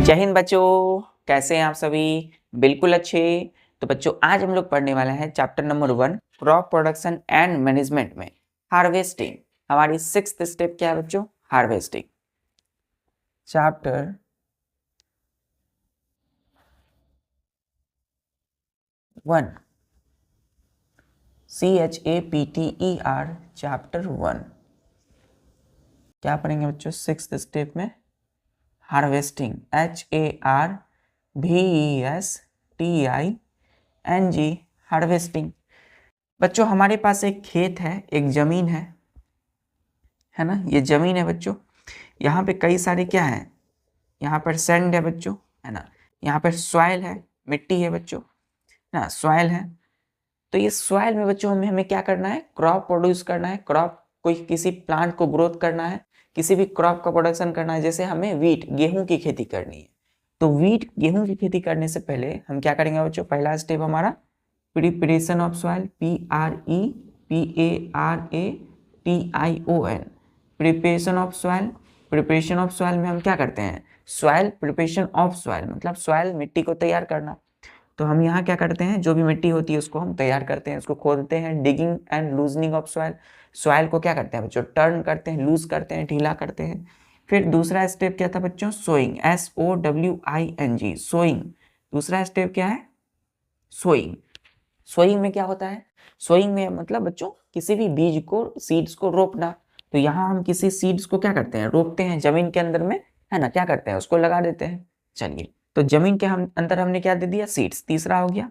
जय हिंद बच्चों, कैसे हैं आप सभी? बिल्कुल अच्छे। तो बच्चों आज हम लोग पढ़ने वाले हैं chapter number 1 crop production and management में हार्वेस्टिंग। हमारी 6th स्टेप क्या है बच्चों? हार्वेस्टिंग। चैप्टर 1 CHAPTER चैप्टर 1 क्या पढ़ेंगे बच्चों 6th स्टेप में? हार्वेस्टिंग। HARVESTING harvesting. बच्चों हमारे पास एक खेत है, एक जमीन है ना? ये जमीन है बच्चों। यहाँ पे कई सारे क्या है? यहाँ पर सैंड है बच्चों, है ना? यहाँ पर सॉइल है, मिट्टी है बच्चों, ना सॉइल है। तो ये सॉइल में बच्चों हमें क्या करना है? क्रॉप प्रोड्यूस करना है। क्रॉप, कोई किसी प्लांट को ग्रोथ करना है, किसी भी क्रॉप का प्रोडक्शन करना है। जैसे हमें वीट, गेहूं की खेती करनी है, तो वीट, गेहूं की खेती करने से पहले हम क्या करेंगे बच्चों? पहला स्टेप हमारा preparation of soil, PREPARATION, preparation of soil. Preparation of soil में हम क्या करते हैं? सॉइल प्रिपरेशन ऑफ सॉइल मतलब सॉइल, मिट्टी को तैयार करना। तो हम यहाँ क्या करते हैं? जो भी मिट्टी होती है उसको हम तैयार करते हैं, उसको खोदते हैं। Digging and loosening of soil, soil को क्या करते हैं बच्चों? टर्न करते हैं, लूज करते हैं, ढीला करते हैं। फिर दूसरा स्टेप क्या था बच्चों? Sowing, SOWING, sowing. दूसरा स्टेप क्या है? सोइंग। सोइंग में क्या होता है? सोइंग में मतलब बच्चों किसी भी बीज को, सीड्स को रोपना। तो यहाँ हम किसी सीड्स को क्या करते हैं? रोपते हैं जमीन के अंदर में, है ना? क्या करते हैं? उसको लगा देते हैं। चलिए, तो जमीन के हम अंदर हमने क्या दे दिया? सीड्स। तीसरा हो गया।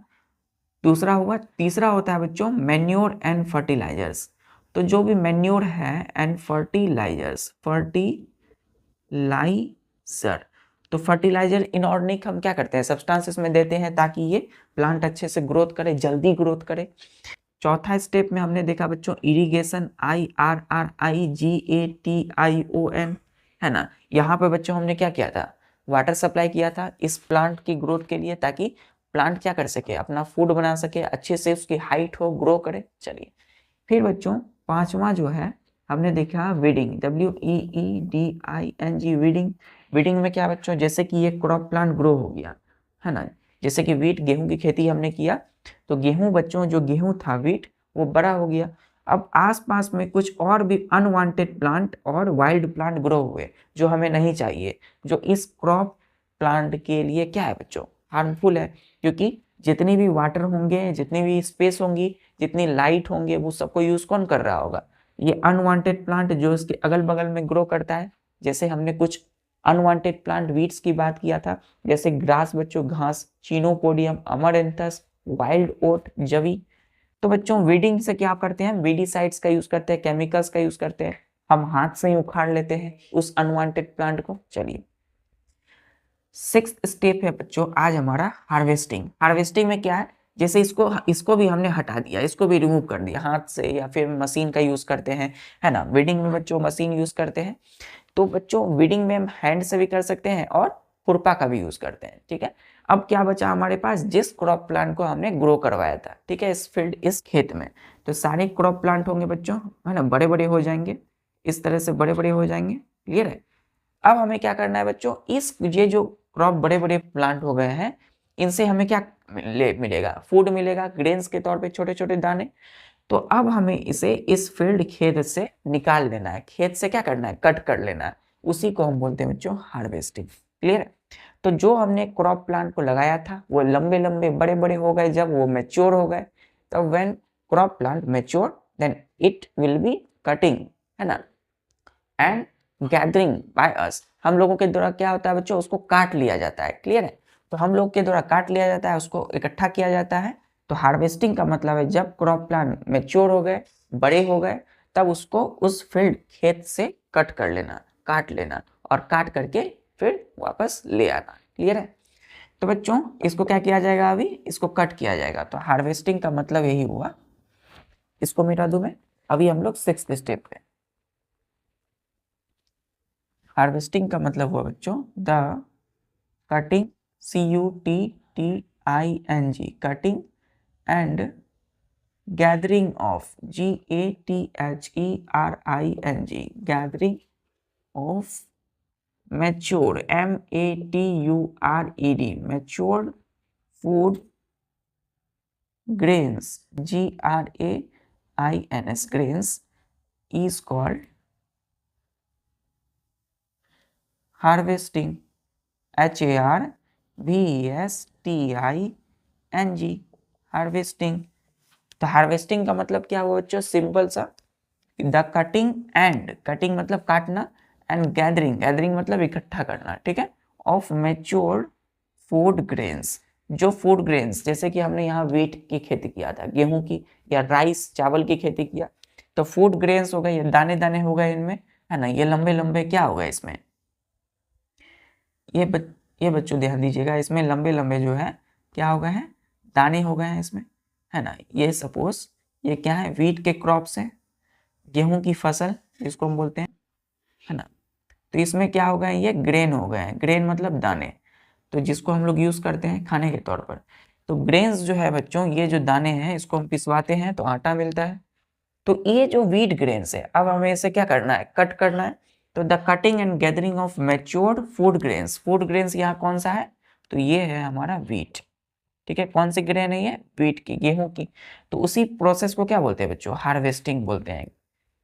दूसरा हुआ, तीसरा होता है बच्चों मैन्योर एंड फर्टिलाइजर्स। तो जो भी मैन्योर है एंड फर्टिलाइजर्स, फर्टिलाइजर, तो फर्टिलाइजर इनऑर्गेनिक हम क्या करते हैं? सब्सटेंसेस में देते हैं ताकि ये प्लांट अच्छे से ग्रोथ करे, जल्दी ग्रोथ करे। चौथा स्टेप में हमने देखा बच्चों इरिगेशन, IRRIGATION, है ना? यहाँ पे बच्चों हमने क्या किया था? वाटर सप्लाई किया था इस प्लांट की ग्रोथ के लिए, ताकि प्लांट क्या कर सके? अपना फूड बना सके, अच्छे से उसकी हाइट हो, ग्रो करे। चलिए, फिर बच्चों पांचवा जो है हमने देखा वीडिंग, WEEDING, वीडिंग। वीडिंग में क्या बच्चों? जैसे कि ये क्रॉप प्लांट ग्रो हो गया, है ना? जैसे कि वीट, गेहूं की खेती हमने किया, तो गेहूं बच्चों, जो गेहूं था वीट, वो बड़ा हो गया। अब आसपास में कुछ और भी अनवांटेड प्लांट और वाइल्ड प्लांट ग्रो हुए जो हमें नहीं चाहिए, जो इस क्रॉप प्लांट के लिए क्या है बच्चों? हार्मफुल है। क्योंकि जितनी भी वाटर होंगे, जितनी भी स्पेस होंगी, जितनी लाइट होंगे, वो सबको यूज कौन कर रहा होगा? ये अनवांटेड प्लांट जो इसके अगल बगल में ग्रो करता है। जैसे हमने कुछ अनवांटेड प्लांट वीड्स की बात किया था, जैसे ग्रास बच्चों, घास, चीनोपोडियम, अमरैंथस, वाइल्ड ओट, जवी। तो बच्चों वीडिंग से क्या करते हैं? वीडीसाइड्स का यूज करते हैं, केमिकल्स का यूज करते हैं। हम हाथ से ही उखाड़ लेते हैं उस अनवांटेड प्लांट को। चलिए, 6th स्टेप है बच्चों आज हमारा हार्वेस्टिंग। हार्वेस्टिंग में क्या है? जैसे इसको भी हमने हटा दिया, इसको भी रिमूव कर दिया हाथ से, या फिर मशीन का यूज करते हैं, है ना? वीडिंग में बच्चों मशीन यूज करते हैं। तो बच्चों वीडिंग में हम हैंड से भी कर सकते हैं और खुरपा का भी यूज करते हैं। ठीक है, अब क्या बचा हमारे पास? जिस क्रॉप प्लांट को हमने ग्रो करवाया था, ठीक है, इस फील्ड, इस खेत में, तो सारे क्रॉप प्लांट होंगे बच्चों, है ना? बड़े बड़े हो जाएंगे, इस तरह से बड़े बड़े हो जाएंगे। क्लियर है? अब हमें क्या करना है बच्चों? ये जो क्रॉप बड़े बड़े प्लांट हो गए हैं, इनसे हमें क्या मिलेगा? फूड मिलेगा, ग्रेन्स के तौर पे छोटे छोटे दाने। तो अब हमें इसे इस फील्ड, खेत से निकाल लेना है। खेत से क्या करना है? कट कर लेना है। उसी को हम बोलते हैं बच्चों हार्वेस्टिंग। क्लियर है? तो जो हमने क्रॉप प्लांट को लगाया था वो लंबे लंबे बड़े बड़े हो गए, जब वो मैच्योर हो गए, तब when crop plant mature, then it will be cutting, है ना, एंड गैदरिंग बाय अस। हम लोगों के द्वारा क्या होता है बच्चों? उसको काट लिया जाता है। क्लियर है? तो हम लोग के द्वारा काट लिया जाता है, उसको इकट्ठा किया जाता है। तो हार्वेस्टिंग का मतलब है जब क्रॉप प्लांट मैच्योर हो गए, बड़े हो गए, तब उसको उस फील्ड, खेत से कट कर लेना, काट लेना, और काट करके फिर वापस ले आना। क्लियर है? तो बच्चों इसको क्या किया जाएगा? अभी इसको कट किया जाएगा। तो हार्वेस्टिंग का मतलब यही हुआ। इसको मिटा दूं मैं। अभी हम लोग 6th स्टेप पे। हार्वेस्टिंग का मतलब हुआ बच्चों the cutting, CUTTING, cutting and gathering of, GATHERING, gathering of mature, MATURED, mature food grains, GRAINS, grains is called harvesting, HARVESTING, harvesting. तो हार्वेस्टिंग का मतलब क्या हुआ बच्चों? सिंपल सा, द कटिंग एंड, कटिंग मतलब काटना, एंड गैदरिंग, गैदरिंग मतलब इकट्ठा करना, ठीक है, ऑफ मैच्योर फूड ग्रेन्स, जो फूड ग्रेन्स, जैसे कि हमने यहाँ व्हीट की खेती किया था, गेहूं की या राइस चावल की खेती किया, तो फूड ग्रेन्स हो गए, ये दाने दाने हो गए इनमें, है ना, ये लंबे लंबे क्या हो गए इसमें, ये बच्चों ध्यान दीजिएगा, इसमें लंबे लंबे जो है क्या हो गए हैं, दाने हो गए हैं इसमें, है ना। ये सपोज ये क्या है, व्हीट के क्रॉप्स है, गेहूं की फसल जिसको हम बोलते हैं, है ना। तो इसमें क्या हो गए, ये ग्रेन हो गए हैं, ग्रेन मतलब दाने, तो जिसको हम लोग यूज करते हैं खाने के तौर पर। तो ग्रेन्स जो है बच्चों, ये जो दाने हैं इसको हम पिसवाते हैं तो आटा मिलता है। तो ये जो व्हीट ग्रेन्स है, अब हमें इसे क्या करना है, कट करना है। तो the cutting and gathering of matured food grains, food grains यहाँ कौन सा है, तो ये है हमारा व्हीट, ठीक है। कौन सी ग्रेन है ये, व्हीट की, गेहूं की। तो उसी प्रोसेस को क्या बोलते हैं बच्चों, हार्वेस्टिंग बोलते हैं।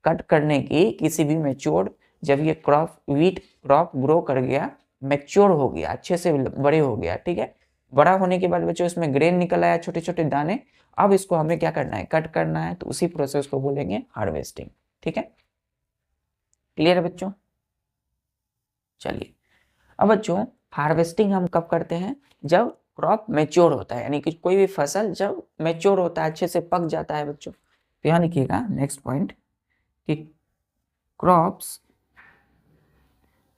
कट करने की किसी भी मैच्योर्ड, जब ये क्रॉप, व्हीट क्रॉप ग्रो कर गया, मैच्योर हो गया, अच्छे से बड़े हो गया, ठीक है, बड़ा होने के बाद बच्चों इसमें ग्रेन निकल आया, छोटे छोटे दाने, अब इसको हमें क्या करना है, कट करना है, तो उसी प्रोसेस को बोलेंगे हार्वेस्टिंग, ठीक है। क्लियर है बच्चों? चलिए, अब बच्चों हार्वेस्टिंग हम कब करते हैं, जब क्रॉप मैच्योर होता है, यानी कि कोई भी फसल जब मैच्योर होता है, अच्छे से पक जाता है बच्चों। तो यहाँ लिखिएगा नेक्स्ट पॉइंट कि क्रॉप्स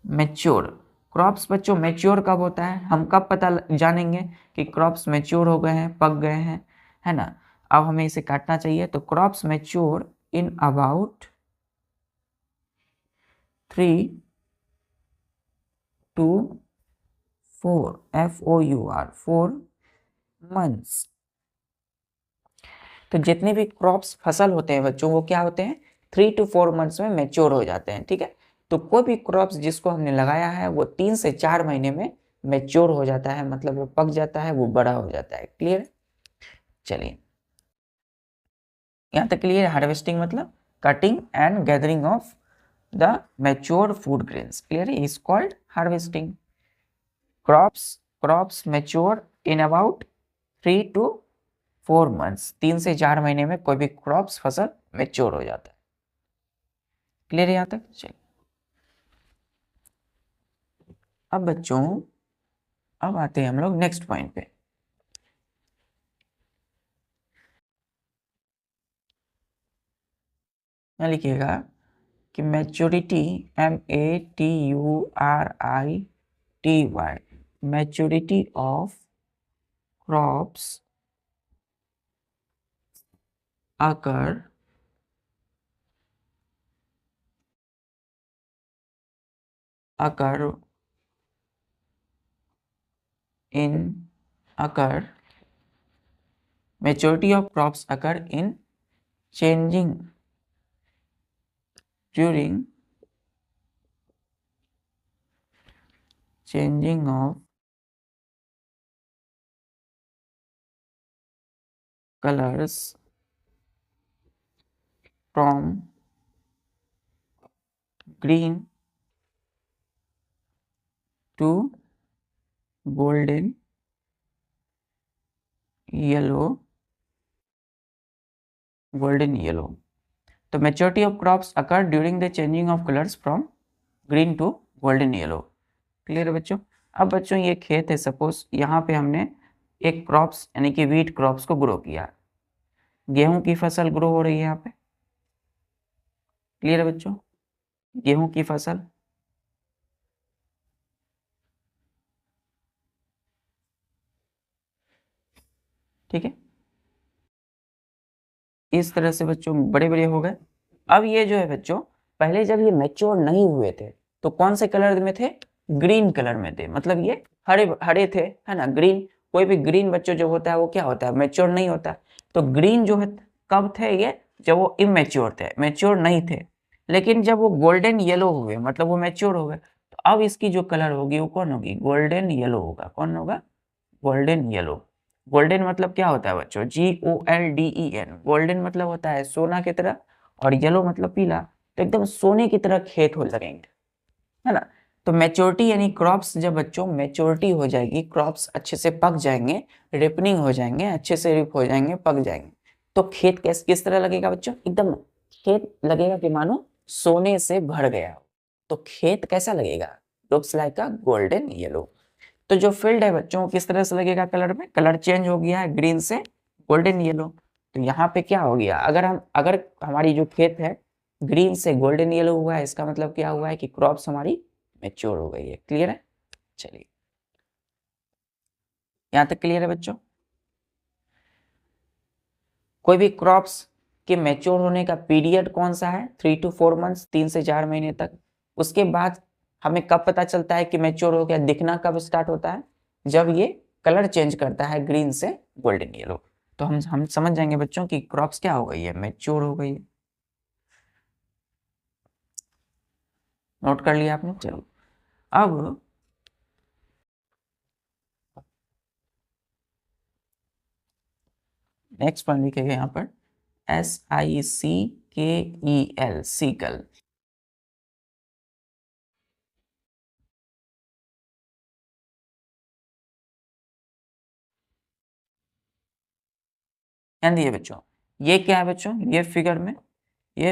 मैच्योर, क्रॉप्स बच्चों मैच्योर कब होता है, हम कब पता जानेंगे कि क्रॉप्स मैच्योर हो गए हैं, पक गए हैं, है ना। अब हमें इसे काटना चाहिए, तो crops mature in about 3 to 4, FOUR, 4 months। तो जितने भी क्रॉप्स फसल होते हैं बच्चों, वो क्या होते हैं, 3 to 4 मंथ्स में मैच्योर हो जाते हैं, ठीक है। तो कोई भी क्रॉप्स जिसको हमने लगाया है वो 3 से 4 महीने में मैच्योर हो जाता है, मतलब वो पक जाता है, वो बड़ा हो जाता है। क्लियर? चलिए, यहाँ तक क्लियर। हार्वेस्टिंग मतलब cutting and gathering of the mature food grains, clear, is called harvesting. Crops mature in about 3 to 4 months, 3 से 4 महीने में कोई भी क्रॉप्स फसल मैच्योर हो जाता है। क्लियर है यहाँ तक? चलिए, अब बच्चों अब आते हैं हम लोग नेक्स्ट पॉइंट पे। यहाँ लिखिएगा कि maturity, MATURITY, maturity of crops occur majority of crops occur in changing during changing of colors from green to golden yellow, तो majority of crops occur during the changing of colors from green to golden yellow। Clear है बच्चों? अब बच्चों ये खेत है, suppose यहाँ पे हमने एक क्रॉप्स यानी कि व्हीट क्रॉप्स को ग्रो किया, गेहूं की फसल ग्रो हो रही है यहाँ पे। क्लियर है बच्चों? गेहूं की फसल, ठीक है, इस तरह से बच्चों बड़े बड़े हो गए। अब ये जो है बच्चों, पहले जब ये मैच्योर नहीं हुए थे तो कौन से कलर में थे, ग्रीन कलर में थे, मतलब ये हरे हरे थे, है ना। ग्रीन, कोई भी ग्रीन बच्चों जो होता है वो क्या होता है, मैच्योर नहीं होता। तो ग्रीन जो है कब थे ये, जब वो इमेच्योर थे, मैच्योर नहीं थे। लेकिन जब वो गोल्डन येलो हुए, मतलब वो मैच्योर हो गए, तो अब इसकी जो कलर होगी वो कौन होगी, गोल्डन येलो होगा। कौन होगा, गोल्डन येलो। गोल्डन मतलब क्या होता है बच्चों, GOLDEN। गोल्डन मतलब होता है सोना की तरह, और येलो मतलब पीला। तो एकदम सोने की तरह खेत हो लगेंगे, है ना। तो मैच्योरिटी यानी क्रॉप्स, जब बच्चों मैच्योरिटी हो जाएगी, क्रॉप्स अच्छे से पक जाएंगे, रिपनिंग हो जाएंगे, अच्छे से रिप हो जाएंगे, पक जाएंगे, तो खेत किस तरह लगेगा बच्चों, एकदम खेत लगेगा कि मानो सोने से भर गया। तो खेत कैसा लगेगा, लुक्स लाइक अ गोल्डन येलो। तो जो फील्ड है बच्चों किस तरह से लगेगा, कलर में कलर चेंज हो गया है, ग्रीन से गोल्डन येलो। तो यहाँ पे क्या हो गया, अगर हमारी जो खेत है ग्रीन से गोल्डन येलो हुआ है, इसका मतलब क्या हुआ है कि क्रॉप्स हमारी मैच्योर हो गई है। क्लियर है, चलिए यहां तक क्लियर है बच्चों। कोई भी क्रॉप्स के मैच्योर होने का पीरियड कौन सा है, 3 to 4 मंथ्स, 3 से 4 महीने तक। उसके बाद हमें कब पता चलता है कि मैच्योर हो गया, दिखना कब स्टार्ट होता है, जब ये कलर चेंज करता है ग्रीन से गोल्डन येलो। तो हम समझ जाएंगे बच्चों कि क्रॉप्स क्या हो गई है, मैच्योर हो गई है। नोट कर लिया आपने, चलो अब नेक्स्ट पॉइंट लिखेगा यहाँ पर SICKEL, सीकल। ध्यान दिए बच्चों, ये क्या है बच्चों, ये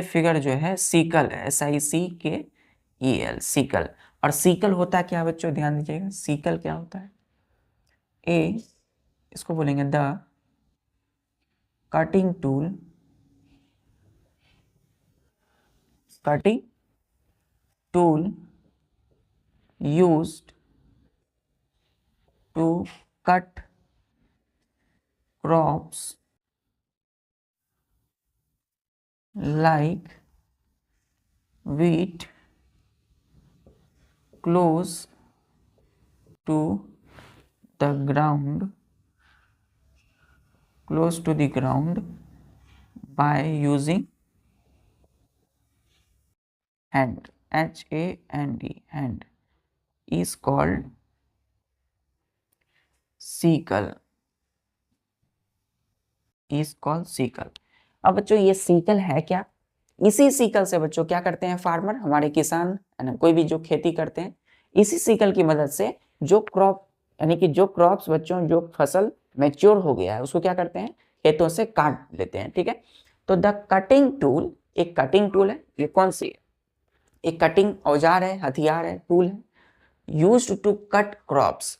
फिगर जो है सीकल है, SICKEL, सीकल। और सीकल होता क्या बच्चों, ध्यान दीजिएगा, सीकल क्या होता है, इसको बोलेंगे the cutting tool, cutting tool used to cut crops like wheat close to the ground, by using hand, hand is called sickle, अब बच्चों ये सीकल है क्या, इसी सीकल से बच्चों क्या करते हैं फार्मर, हमारे किसान है ना, कोई भी जो खेती करते हैं, इसी सीकल की मदद से जो क्रॉप यानी कि जो क्रॉप्स बच्चों, जो फसल मैच्योर हो गया है उसको क्या करते हैं, खेतों से काट लेते हैं। ठीक है, तो द कटिंग टूल, एक कटिंग टूल है, ये कौन सी है, एक कटिंग औजार है, हथियार है, टूल है, यूज्ड टू कट क्रॉप्स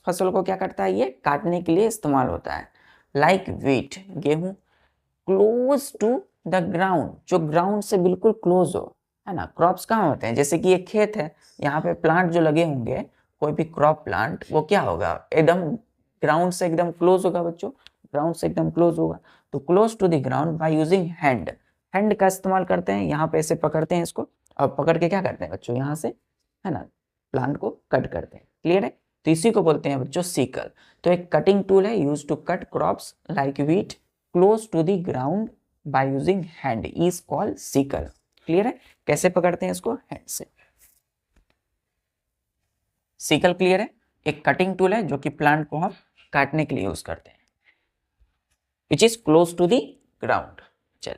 फसल को क्या करता है, ये काटने के लिए इस्तेमाल होता है। लाइक व्हीट, गेहूं, क्लोज टू द ग्राउंड, जो ग्राउंड से बिल्कुल क्लोज हो, है ना। क्रॉप्स कहाँ होते हैं, जैसे कि एक खेत है, यहाँ पे प्लांट जो लगे होंगे, कोई भी क्रॉप प्लांट, वो क्या होगा, एकदम ग्राउंड से एकदम क्लोज होगा बच्चों, ग्राउंड से एकदम क्लोज होगा। तो close to the ground by using hand, hand का इस्तेमाल करते हैं, यहाँ पे ऐसे पकड़ते हैं इसको, और पकड़ के क्या करते हैं बच्चों, यहाँ से, है ना, प्लांट को कट करते हैं। क्लियर है, तो इसी को बोलते हैं बच्चों सीकल। तो एक कटिंग टूल है use to cut crops like wheat close to the ground by using hand is called sickle. Clear है, कैसे पकड़ते हैं इसको, हैंड से। सीकल क्लियर है, एक कटिंग टूल है जो कि प्लांट को हम काटने के लिए यूज करते हैं, which is close to the ground. चल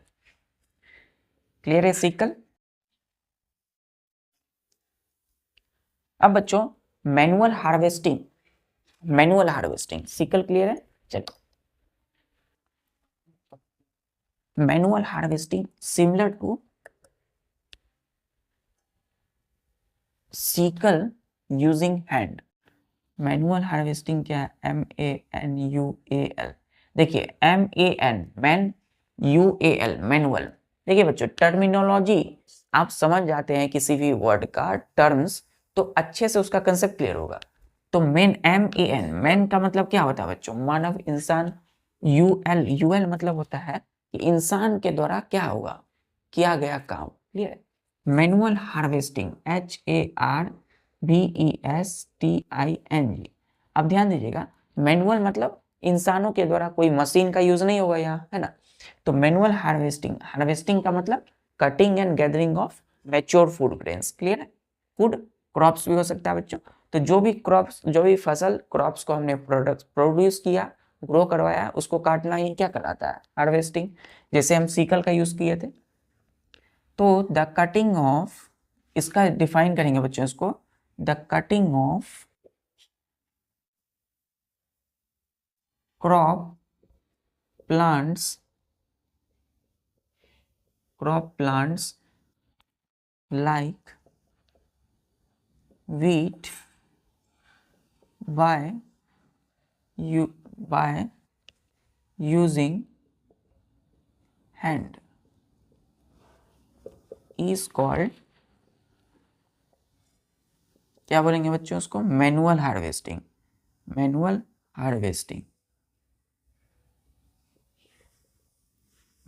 क्लियर है सीकल। अब बच्चों मैनुअल हार्वेस्टिंग, सीकल क्लियर है। चलो manual harvesting similar to sickle using hand. Manual harvesting क्या है, MANUAL, देखिए MAN, मैनुअल। देखिए बच्चों टर्मिनोलॉजी आप समझ जाते हैं किसी भी वर्ड का टर्म्स, तो अच्छे से उसका कंसेप्ट क्लियर होगा। तो मेन मैन का मतलब क्या होता है बच्चों, मानव, इंसान। UL मतलब होता है कि इंसान के द्वारा क्या होगा, किया गया काम। क्लियर है, मैनुअल हार्वेस्टिंग HARVESTING। अब ध्यान दीजिएगा, मैनुअल मतलब इंसानों के द्वारा, कोई मशीन का यूज नहीं होगा यहाँ, है ना। तो मैनुअल हार्वेस्टिंग का मतलब cutting and gathering of mature food grains. Clear है, फूड क्रॉप्स भी हो सकता है बच्चों। तो जो भी क्रॉप्स, जो भी फसल क्रॉप्स को हमने प्रोडक्ट प्रोड्यूस किया, ग्रो करवाया, उसको काटना ही क्या कहलाता है? हार्वेस्टिंग। जैसे हम सीकल का यूज किए थे। तो द कटिंग ऑफ, इसका डिफाइन करेंगे बच्चों इसको, the cutting of crop plants like wheat by using hand is called, क्या बोलेंगे बच्चों उसको? Manual harvesting. Manual harvesting,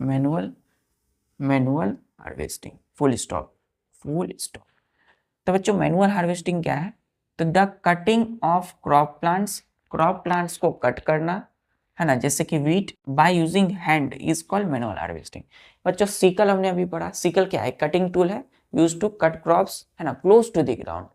manual harvesting, full stop. तो बच्चों मैनुअल हार्वेस्टिंग क्या है? तो the cutting of crop plants को कट करना, है ना, जैसे कि wheat, by using hand is called manual harvesting. बच्चों सीकल हमने अभी पढ़ा, सीकल क्या है? कटिंग टूल है, यूज टू कट क्रॉप्स, है ना, close to the ground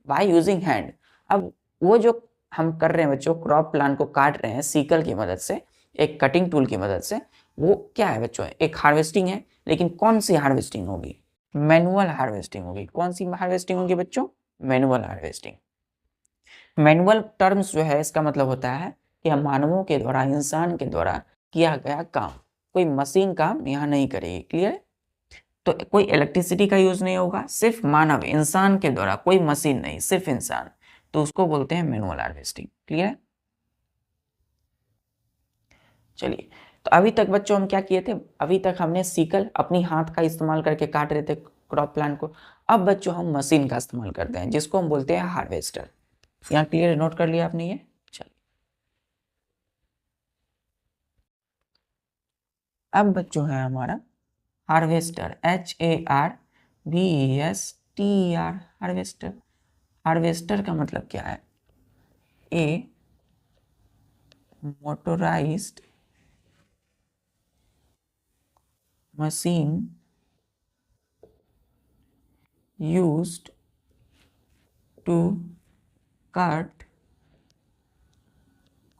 by using hand. अब वो जो हम कर रहे हैं बच्चों, क्रॉप प्लांट को काट रहे हैं सीकल की मदद से, एक कटिंग टूल की मदद से, वो क्या है बच्चों? एक हार्वेस्टिंग है। लेकिन कौन सी हार्वेस्टिंग होगी? मैनुअल हार्वेस्टिंग होगी। कौन सी हार्वेस्टिंग होगी बच्चों? Manual harvesting. मैनुअल टर्म्स जो है, इसका मतलब होता है कि हम मानवों के द्वारा, इंसान के द्वारा किया गया काम, कोई मशीन काम यहाँ नहीं करेगी। क्लियर? तो कोई इलेक्ट्रिसिटी का यूज नहीं होगा, सिर्फ मानव, इंसान के द्वारा, कोई मशीन नहीं, सिर्फ इंसान, तो उसको बोलते हैं मैनुअल हार्वेस्टिंग। क्लियर? चलिए, तो अभी तक बच्चों हम क्या किए थे? अभी तक हमने सीकल, अपनी हाथ का इस्तेमाल करके काट रहे थे क्रॉप प्लांट को। अब बच्चों हम मशीन का इस्तेमाल करते हैं, जिसको हम बोलते हैं हार्वेस्टर। यहाँ क्लियर नोट कर लिया आपने ये? चलिए, अब बच्चों है हमारा हार्वेस्टर, HARVESTER, हार्वेस्टर। हार्वेस्टर का मतलब क्या है? ए motorised machine used to cut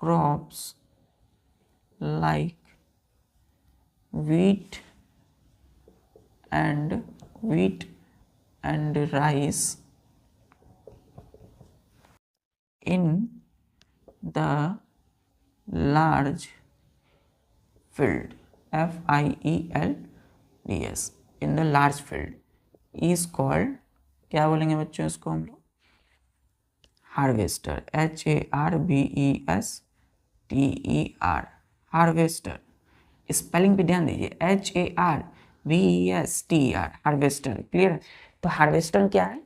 crops like wheat and rice in the large field, FIELDS, in the large field is called, क्या बोलेंगे बच्चों इसको हम लोग? Harvester, HARVESTER, harvester. स्पेलिंग पे ध्यान दीजिए, HARVESTER, हार्वेस्टर। क्लियर? तो हार्वेस्टर क्या है?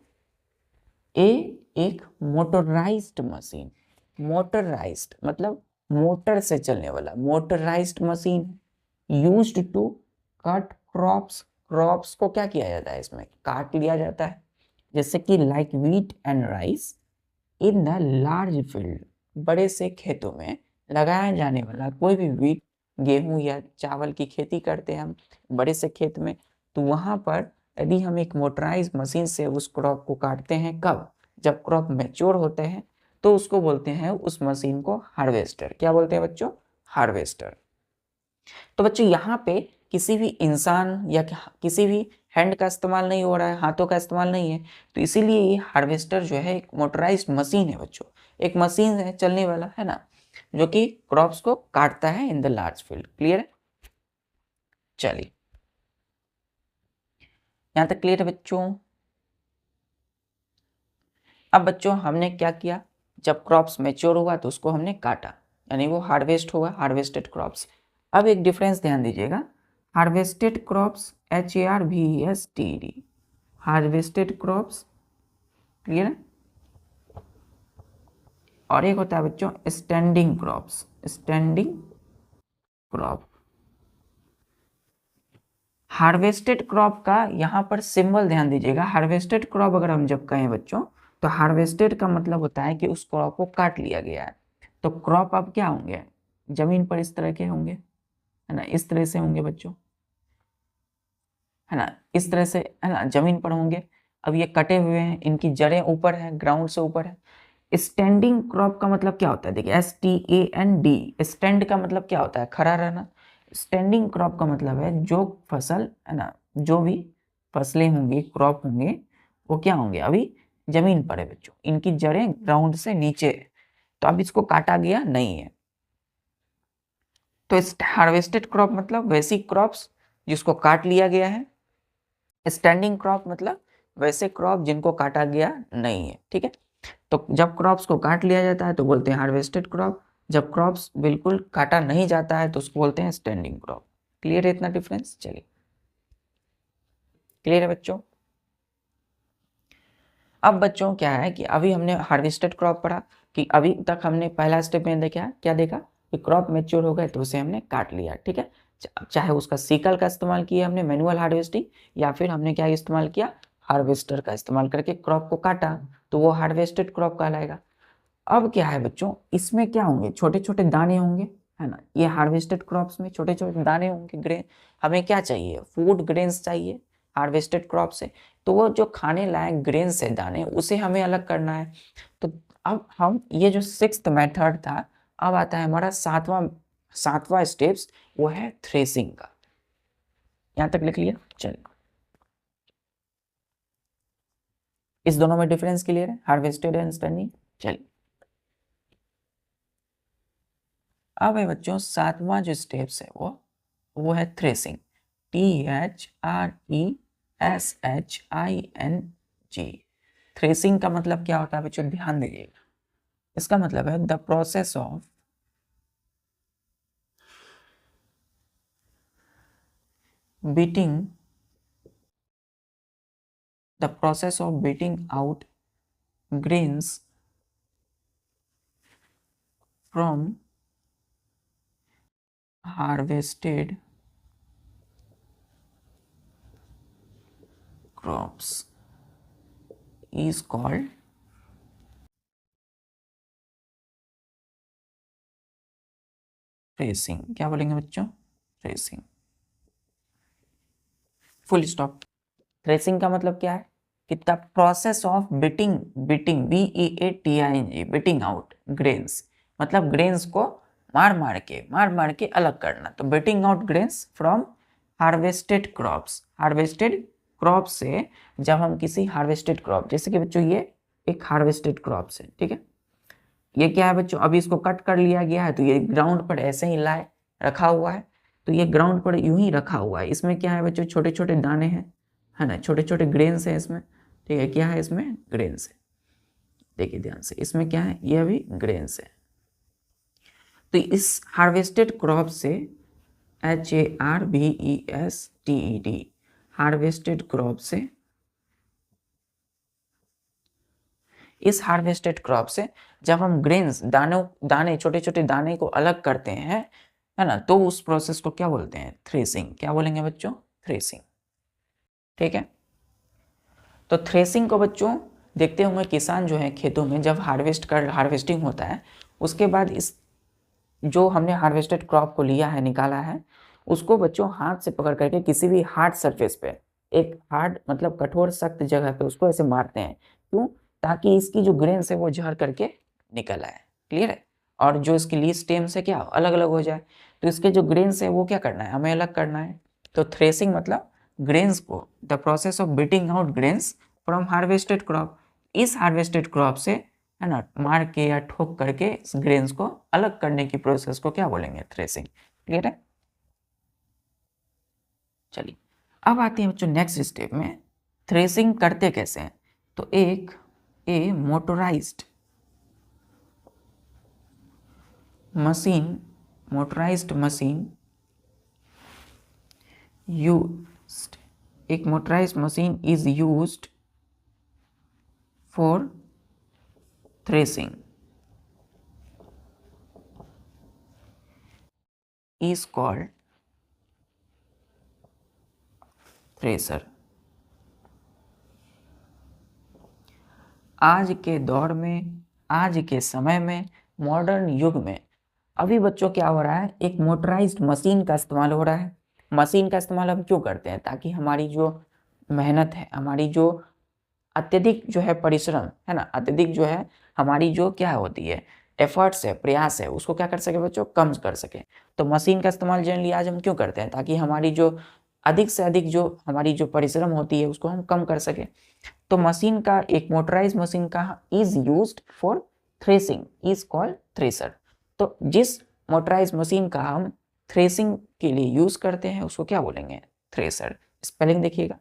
एक मोटराइज्ड मशीन, मोटराइज्ड मतलब मोटर से चलने वाला, motorised machine used to cut crops को क्या किया जाता है? इसमें काट लिया जाता है, जैसे कि like wheat and rice in the large field, बड़े से खेतों में लगाया जाने वाला कोई भी व्हीट, गेहूं या चावल की खेती करते हैं हम बड़े से खेत में, तो वहां पर यदि हम एक मोटराइज मशीन से उस क्रॉप को काटते हैं, कब? जब क्रॉप मैच्योर होते हैं, तो उसको बोलते हैं, उस मशीन को हार्वेस्टर। क्या बोलते हैं बच्चों? हार्वेस्टर। तो बच्चों यहाँ पे किसी भी इंसान या किसी भी हैंड का इस्तेमाल नहीं हो रहा है, हाथों का इस्तेमाल नहीं है, तो इसीलिए ये हार्वेस्टर जो है एक मोटराइज्ड मशीन है बच्चों, एक मशीन है चलने वाला, है ना, जो कि क्रॉप्स को काटता है in the large field. Clear है? चलिए, यहां तक क्लियर है बच्चों? अब बच्चों हमने क्या किया? जब क्रॉप्स मैच्योर हुआ तो उसको हमने काटा, यानी वो हार्वेस्ट हुआ, हार्वेस्टेड क्रॉप्स। अब एक डिफरेंस ध्यान दीजिएगा, harvested crops, HARVESTED, harvested crops. Clear है? और एक होता है बच्चों standing crops, standing crop. Harvested crop का यहाँ पर सिंबल ध्यान दीजिएगा। हार्वेस्टेड क्रॉप अगर हम जब कहें बच्चों, तो हार्वेस्टेड का मतलब होता है कि उस क्रॉप को काट लिया गया है। तो क्रॉप अब क्या होंगे? जमीन पर इस तरह के होंगे, है ना, इस तरह से होंगे बच्चों, है ना, इस तरह से, है ना, जमीन पर होंगे। अब ये कटे हुए हैं, इनकी जड़ें ऊपर है, ग्राउंड से ऊपर है। स्टैंडिंग क्रॉप का मतलब क्या होता है, देखिए STAND, स्टैंड का मतलब क्या होता है, खड़ा रहना। स्टैंडिंग क्रॉप का मतलब है जो फसल है ना, जो भी फसलें होंगी, क्रॉप होंगे, वो क्या होंगे, अभी जमीन पर है बच्चों, इनकी जड़ें ग्राउंड से नीचे है, तो अब इसको काटा गया नहीं है। तो हार्वेस्टेड क्रॉप मतलब वैसी क्रॉप्स जिसको काट लिया गया है। स्टैंडिंग क्रॉप मतलब वैसे क्रॉप जिनको काटा गया नहीं है, ठीक है। तो जब क्रॉप्स को काट लिया जाता है तो बोलते हैं हार्वेस्टेड क्रॉप, जब क्रॉप्स बिल्कुल काटा नहीं जाता है तो उसको बोलते हैं स्टैंडिंग क्रॉप। क्लियर है इतना डिफरेंस? चलिए, क्लियर है बच्चों? अब बच्चों क्या है कि अभी हमने हार्वेस्टेड क्रॉप पढ़ा, कि अभी तक हमने पहला स्टेप में देखा, क्या देखा कि क्रॉप मैच्योर हो गए तो उसे हमने काट लिया, ठीक है। चाहे उसका सीकल का इस्तेमाल किया हमने, मैनुअल हार्वेस्टिंग, या फिर हमने क्या इस्तेमाल किया, हार्वेस्टर का इस्तेमाल करके क्रॉप को काटा, तो वो हार्वेस्टेड क्रॉप कहलाएगा। अब क्या है बच्चों, इसमें क्या होंगे, छोटे छोटे दाने होंगे, है ना। ये हार्वेस्टेड क्रॉप्स में छोटे छोटे दाने होंगे, ग्रेन। हमें क्या चाहिए, फूड ग्रेन्स चाहिए हार्वेस्टेड क्रॉप से, तो वो जो खाने लायक ग्रेन्स है, दाने, उसे हमें अलग करना है। तो अब हम, ये जो 6th मेथड था, अब आता है हमारा सातवां स्टेप्स, वो है थ्रेसिंग का। यहां तक लिख लिया? चलिए, इस दोनों में डिफरेंस क्लियर है, हार्वेस्टेड एंड स्टैंडिंग? चलिए, अब है बच्चों सातवां जो स्टेप्स है वो है थ्रेसिंग। THRESHING। थ्रेसिंग का मतलब क्या होता है बच्चों, ध्यान दीजिएगा। इसका मतलब है the process of beating out grains from harvested crops is called threshing. क्या बोलेंगे बच्चों, थ्रेसिंग, फुल स्टॉप। थ्रेसिंग का मतलब क्या है कि the process of beating beating out grains, मतलब ग्रेन्स को मार मार के अलग करना। तो beating out grains from harvested crops, harvested crop से जब हम किसी हार्वेस्टेड क्रॉप, जैसे कि बच्चों ये एक हार्वेस्टेड क्रॉप है, ठीक है। ये क्या है बच्चों, अभी इसको कट कर लिया गया है, तो ये ग्राउंड पर ऐसे ही लाए रखा हुआ है, तो ये ग्राउंड पर यूं ही रखा हुआ है। इसमें क्या है बच्चों, छोटे छोटे दाने हैं, है ना, छोटे छोटे ग्रेन्स है इसमें, ठीक है। क्या है इसमें, ग्रेन्स है। देखिए ध्यान से, इसमें क्या है, ये भी ग्रेन्स है। तो इस हार्वेस्टेड क्रॉप से, HARVESTED, हार्वेस्टेड क्रॉप से, इस हार्वेस्टेड क्रॉप से जब हम ग्रेन्स, दाने छोटे छोटे दाने को अलग करते हैं, है ना, तो उस प्रोसेस को क्या बोलते हैं, थ्रेसिंग। क्या बोलेंगे बच्चों, थ्रेसिंग, ठीक है। तो थ्रेसिंग को बच्चों देखते होंगे किसान जो है खेतों में, जब हार्वेस्टिंग होता है, उसके बाद इस जो हमने हार्वेस्टेड क्रॉप को लिया है, निकाला है, उसको बच्चों हाथ से पकड़ करके किसी भी हार्ड सरफेस पे, एक हार्ड मतलब कठोर सख्त जगह पे उसको ऐसे मारते हैं। क्यों? ताकि इसकी जो ग्रेन्स है वो झड़ करके निकल आए। क्लियर है? और जो इसकी लीफ स्टेम्स है क्या अलग अलग हो जाए, तो इसके जो ग्रेन्स है वो क्या करना है, हमें अलग करना है। तो थ्रेसिंग मतलब ग्रेन्स को, the process of beating out grains from harvested crop, इस हार्वेस्टेड क्रॉप से, है ना, मार के या ठोक करके इस ग्रेन्स को अलग करने की प्रोसेस को क्या बोलेंगे, थ्रेसिंग। क्लियर है? चलिए, अब आते हैं बच्चों नेक्स्ट स्टेप में, थ्रेसिंग करते कैसे हैं। तो एक मोटोराइज्ड मशीन used, एक motorised machine is used for threshing, is called thresher. आज के दौर में, आज के समय में, मॉडर्न युग में अभी बच्चों क्या हो रहा है, एक मोटराइज्ड मशीन का इस्तेमाल हो रहा है। मशीन का इस्तेमाल हम क्यों करते हैं, ताकि हमारी जो मेहनत है, हमारी जो अत्यधिक जो है परिश्रम है ना, अत्यधिक जो है हमारी जो क्या होती है एफर्ट्स है, प्रयास है, उसको क्या कर सके बच्चों, कम कर सके। तो मशीन का इस्तेमाल जनरली आज हम क्यों करते हैं, ताकि हमारी जो अधिक से अधिक जो हमारी जो परिश्रम होती है उसको हम कम कर सके। तो मशीन का एक मोटराइज मशीन का is used for threshing is called thresher. तो जिस मोटराइज मशीन का हम थ्रेसिंग के लिए यूज करते हैं उसको क्या बोलेंगे, थ्रेसर। स्पेलिंग देखिएगा,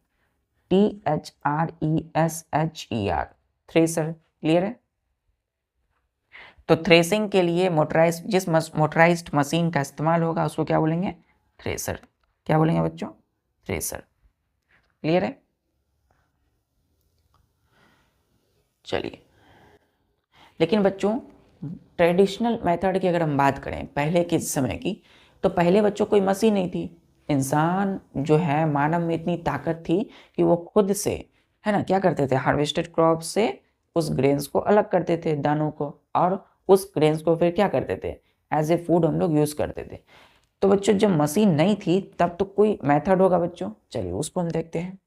THRESHER, थ्रेसर। क्लियर है। तो थ्रेसिंग के लिए जिस मोटराइज्ड मशीन का इस्तेमाल होगा उसको क्या बोलेंगे, थ्रेसर। क्या बोलेंगे बच्चों, थ्रेसर। क्लियर है। चलिए, लेकिन बच्चों ट्रेडिशनल मेथड की अगर हम बात करें पहले के समय की, तो पहले बच्चों कोई मशीन नहीं थी। इंसान जो है, मानव में इतनी ताकत थी कि वो खुद से है ना क्या करते थे, हार्वेस्टेड क्रॉप से उस ग्रेन्स को अलग करते थे, दानों को, और उस ग्रेन्स को फिर क्या करते थे, एज ए फूड हम लोग यूज करते थे। तो बच्चों जब मशीन नहीं थी तब तो कोई मेथड होगा बच्चों, चलिए उसको हम देखते हैं।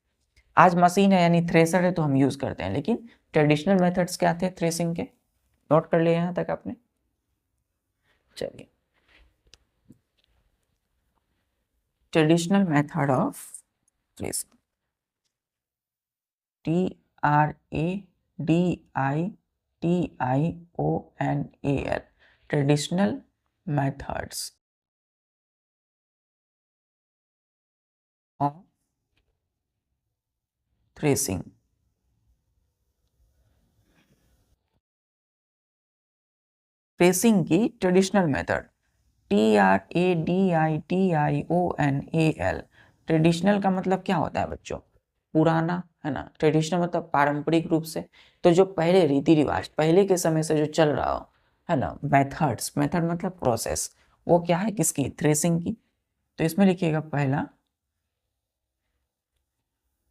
आज मशीन है यानी थ्रेसर है तो हम यूज करते हैं, लेकिन ट्रेडिशनल मेथड्स क्या थे थ्रेसिंग के, नोट कर लिया यहां तक आपने। चलिए, traditional method of threshing, TRADITIONAL, traditional methods of threshing. Threshing की ट्रेडिशनल मेथड, TRADITIONAL। ट्रेडिशनल का मतलब क्या होता है बच्चों, पुराना, है ना। ट्रेडिशनल मतलब पारंपरिक रूप से, तो जो पहले रीति रिवाज पहले के समय से जो चल रहा हो, है ना। मेथड्स, मेथड मतलब प्रोसेस, वो क्या है किसकी, थ्रेसिंग की। तो इसमें लिखिएगा पहला,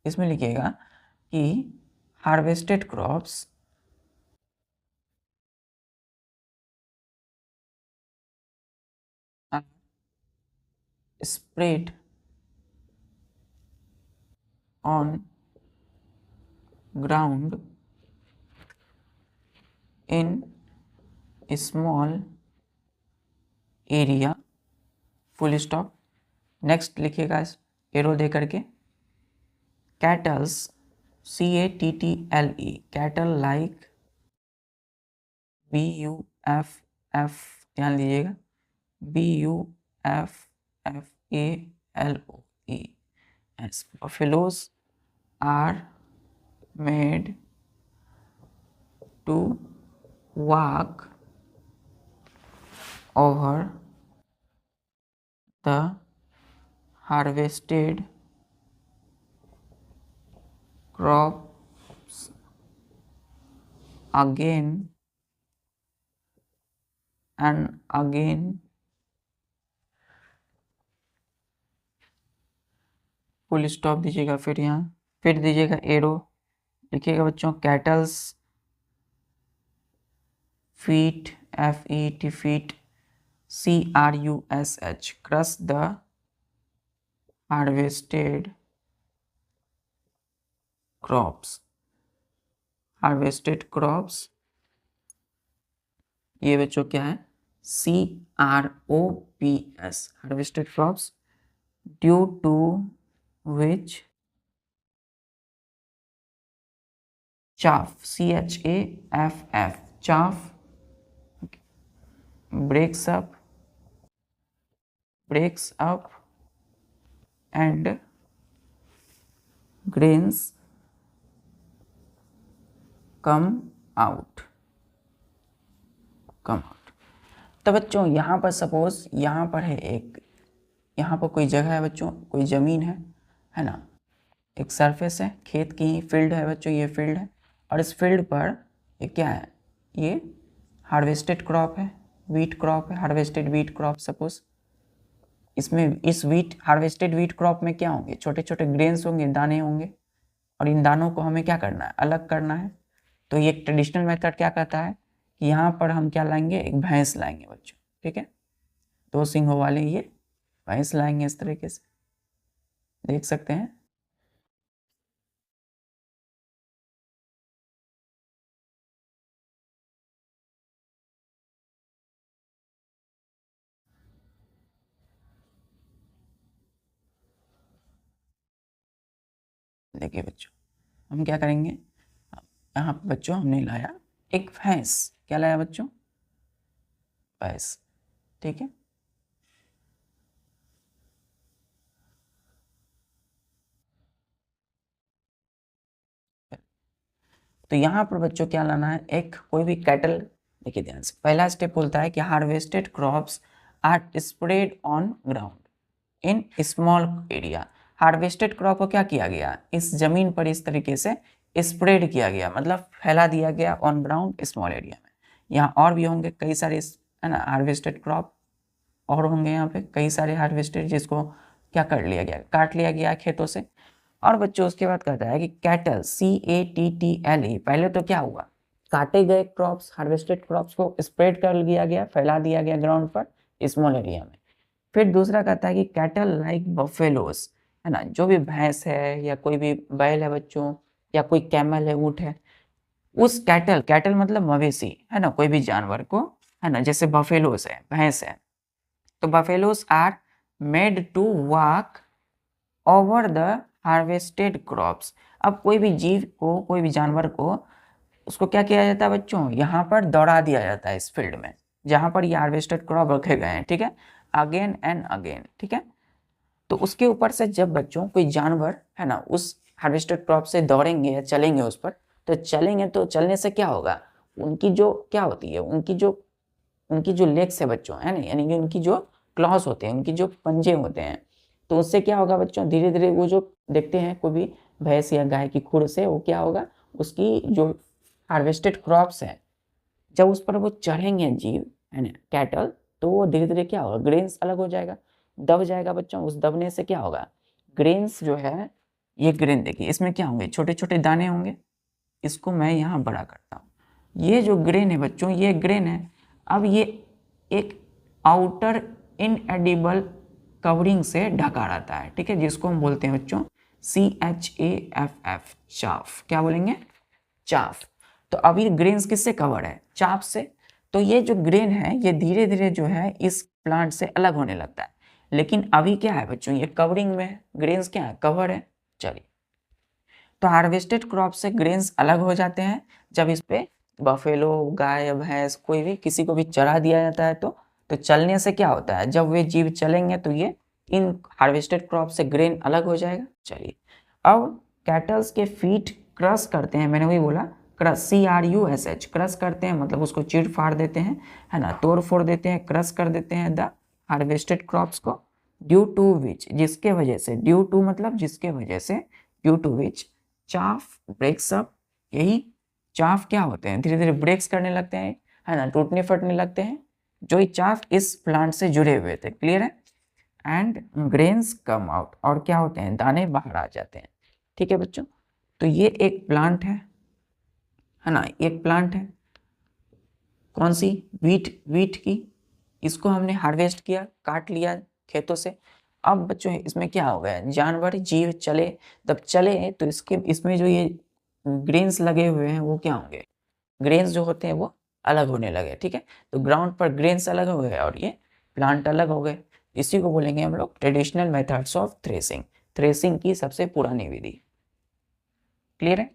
इसमें लिखिएगा कि harvested crops are spread on ground in small area, full stop. Next लिखिएगा एरो दे करके, cattles, CATTLE, cattle like, BUFF, ध्यान दीजिएगा, BUFFALOES, buffaloes are made to walk over the harvested crops again and again, full stop दीजिएगा, फिर यहाँ फिर दीजिएगा एरो, लिखिएगा बच्चों cattles feet, FET feet, CRUSH crush the harvested crops, harvested crops, ये बच्चों क्या है, CROPS, harvested crops, due to which chaff, CHAFF, chaff breaks up and grains come out। तो बच्चों यहाँ पर सपोज यहाँ पर है एक, यहाँ पर कोई जगह है बच्चों, कोई ज़मीन है ना, एक सरफेस है, खेत की फील्ड है बच्चों, ये फील्ड है, और इस फील्ड पर ये क्या है, ये हार्वेस्टेड क्रॉप है, वीट क्रॉप है, हार्वेस्टेड वीट क्रॉप। सपोज इसमें इस हार्वेस्टेड वीट क्रॉप में क्या होंगे, छोटे छोटे ग्रेन्स होंगे, दाने होंगे, और इन दानों को हमें क्या करना है, अलग करना है। तो ये ट्रेडिशनल मेथड क्या कहता है कि यहाँ पर हम क्या लाएंगे, एक भैंस लाएंगे बच्चों, ठीक है, 2 सिंघों वाले ये भैंस लाएंगे, इस तरीके से देख सकते हैं। देखिए बच्चों, हम क्या करेंगे, यहाँ पे बच्चों हमने लाया एक भैंस। क्या लाया बच्चों? भैंस। ठीक है, तो यहाँ पर बच्चों क्या लाना है, एक कोई भी कैटल। देखिए ध्यान से, पहला स्टेप बोलता है कि harvested crops are spread on ground in small area. Harvested crop को क्या किया गया, इस जमीन पर इस तरीके से स्प्रेड किया गया, मतलब फैला दिया गया ऑन ग्राउंड स्मॉल एरिया में। यहाँ और भी होंगे कई सारे, है ना, हार्वेस्टेड क्रॉप और होंगे यहाँ पे कई सारे हार्वेस्टेड, जिसको क्या कर लिया गया, काट लिया गया खेतों से। और बच्चों उसके बाद कहता है कि कैटल, CATTLE, पहले तो क्या हुआ, काटे गए क्रॉप्स, हार्वेस्टेड क्रॉप्स को स्प्रेड कर दिया गया, फैला दिया गया ग्राउंड पर स्मॉल एरिया में। फिर दूसरा कहता है कि कैटल लाइक बफेलोस, है ना, जो भी भैंस है या कोई भी बैल है बच्चों, या कोई कैमल है, ऊँट है, उस कैटल, कैटल मतलब मवेशी, है ना, कोई भी जानवर को, है ना, जैसे बफेलोस है, भैंस है, तो buffaloes are made to walk over the harvested crops. अब कोई भी जीव को, कोई भी जानवर को, उसको क्या किया जाता है बच्चों, यहाँ पर दौड़ा दिया जाता है इस फील्ड में जहाँ पर ये हार्वेस्टेड क्रॉप रखे गए हैं। ठीक है, अगेन एंड अगेन। ठीक है, तो उसके ऊपर से जब बच्चों कोई जानवर, है ना, उस हार्वेस्टेड क्रॉप से दौड़ेंगे या चलेंगे उस पर, तो चलेंगे, तो चलने से क्या होगा, उनकी जो क्या होती है, उनकी जो लेग्स है बच्चों, है ना, यानी कि उनकी जो क्लॉस होते हैं, उनकी जो पंजे होते हैं, तो उससे क्या होगा बच्चों, धीरे धीरे वो जो देखते हैं कोई भी भैंस या गाय की खुर से, वो क्या होगा, उसकी जो हार्वेस्टेड क्रॉप्स है, जब उस पर वो चढ़ेंगे जीव, है ना, कैटल, तो वो धीरे धीरे क्या होगा, ग्रेन्स अलग हो जाएगा, दब जाएगा बच्चों। उस दबने से क्या होगा, ग्रेन्स जो है, ये ग्रेन देखिए, इसमें क्या होंगे, छोटे छोटे दाने होंगे। इसको मैं यहाँ बड़ा करता हूँ, ये जो ग्रेन है बच्चों, ये ग्रेन है। अब ये एक आउटर इनएडिबल कवरिंग से ढका रहता है, ठीक है, जिसको हम बोलते हैं बच्चों CHAFF, चाफ। क्या बोलेंगे, चाफ। तो अभी ग्रेन्स किससे कवर है, चाफ से। तो ये जो ग्रेन है, ये धीरे धीरे जो है इस प्लांट से अलग होने लगता है। लेकिन अभी क्या है बच्चों, ये कवरिंग में है, ग्रेन्स क्या है, कवर है। चलिए, तो हार्वेस्टेड क्रॉप से ग्रेन्स अलग हो जाते हैं जब इस पे बफेलो, गाय, भैंस, कोई भी किसी को भी चढ़ा दिया जाता है। तो चलने से क्या होता है, जब वे जीव चलेंगे तो ये इन हार्वेस्टेड क्रॉप से ग्रेन अलग हो जाएगा। चलिए, अब कैटल्स के फीट क्रश करते हैं, मैंने वही बोला, क्रश, CRUSH, क्रश करते हैं, मतलब उसको चीर फाड़ देते हैं, है ना, तोड़ फोड़ देते हैं, क्रश कर देते हैं द हार्वेस्टेड क्रॉप्स को, ड्यू टू विच, जिसके वजह से, ड्यू टू मतलब जिसके वजह से, due to which chaff breaks up. यही चाफ क्या होते हैं, धीरे धीरे ब्रेक्स करने लगते हैं, है ना, टूटने फटने लगते हैं, जो ये चाफ इस प्लांट से जुड़े हुए थे। क्लियर है, एंड ग्रेन्स कम आउट, और क्या होते हैं, दाने बाहर आ जाते हैं। ठीक है बच्चों, तो ये एक प्लांट है ना, एक प्लांट है, कौन सी, वीट की। इसको हमने हार्वेस्ट किया, काट लिया खेतों से। अब बच्चों इसमें क्या हो गया, जानवर जीव चले, तब चले तो इसमें जो ये ग्रेन्स लगे हुए हैं वो क्या होंगे, ग्रेन्स जो होते हैं वो अलग होने लगे। ठीक है, तो ग्राउंड पर ग्रेन्स अलग हो गए और ये प्लांट अलग हो गए। इसी को बोलेंगे हम लोग traditional methods of threshing, threshing की सबसे पुरानी विधि। क्लियर है,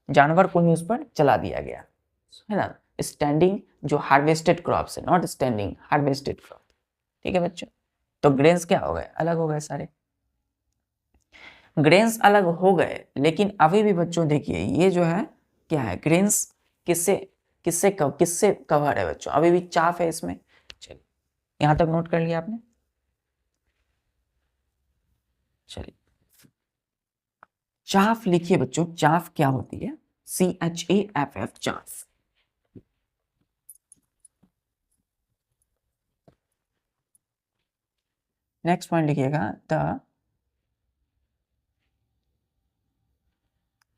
जानवर को ही उस पर चला दिया गया, है ना, स्टैंडिंग जो हार्वेस्टेड क्रॉप्स है, नॉट स्टैंडिंग, हार्वेस्टेड क्रॉप। ठीक है बच्चों, तो ग्रेन्स क्या हो गए, अलग हो गए सारे, ग्रेन्स अलग हो गए। लेकिन अभी भी बच्चों देखिए, ये जो है क्या है, ग्रेन्स किससे किससे कवर है बच्चों, अभी भी चाफ है इसमें। चलिए, यहां तक नोट कर लिया आपने। चलिए, चाफ लिखिए बच्चों, चाफ क्या होती है, CHAFF, चाफ। नेक्स्ट पॉइंट लिखिएगा, द,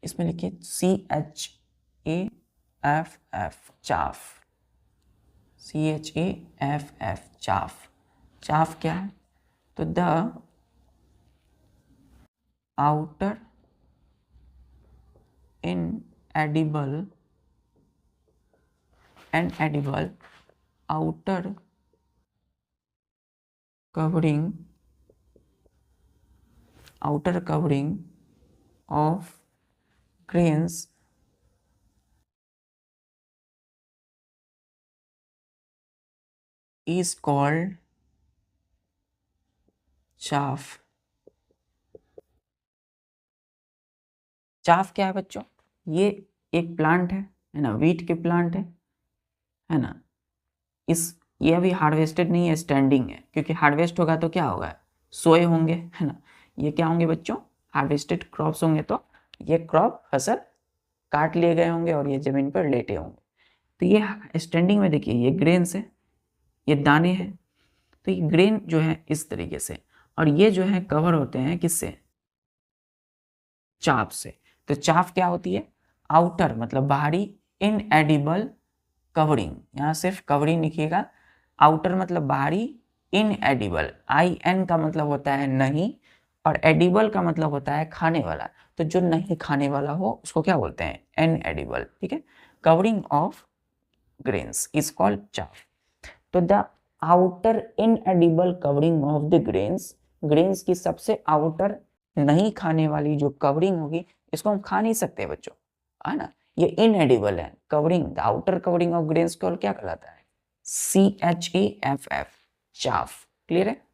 इसमें लिखिए CHAFF, chaff, CHAFF, chaff. Chaff क्या है, तो the outer inedible outer covering of grains is called chaff। Chaff क्या है बच्चों? ये एक प्लांट है ना, व्हीट के प्लांट है ना। ये अभी हार्वेस्टेड नहीं है, स्टैंडिंग है, क्योंकि हार्वेस्ट होगा तो क्या होगा, सोए होंगे, है ना। ये क्या होंगे बच्चों, हार्वेस्टेड क्रॉप्स होंगे, तो ये क्रॉप फसल काट लिए गए होंगे और ये जमीन पर लेटे होंगे। तो ये स्टैंडिंग में देखिए, ये ग्रेन्स है, ये दाने हैं। तो ये ग्रेन जो है इस तरीके से, और ये जो है कवर होते हैं किससे, चाफ से। तो चाफ क्या होती है, आउटर मतलब बाहरी, इनएडिबल कवरिंग, यहाँ सिर्फ कवरिंग लिखिएगा, आउटर मतलब बाहरी, इनएडिबल IN का मतलब होता है नहीं, और एडिबल का मतलब होता है खाने वाला। तो जो नहीं खाने वाला हो उसको क्या बोलते हैं, इनएडिबल, ठीक है। Covering of grains is called chaff. तो the outer inedible covering of the grains, grains की सबसे आउटर नहीं खाने वाली जो कवरिंग होगी, इसको हम खा नहीं सकते बच्चों, है ना, ये इनएडिबल है। Covering, the outer covering of grains को क्या कहलाता है, CHAFF, चाफ। क्लियर है?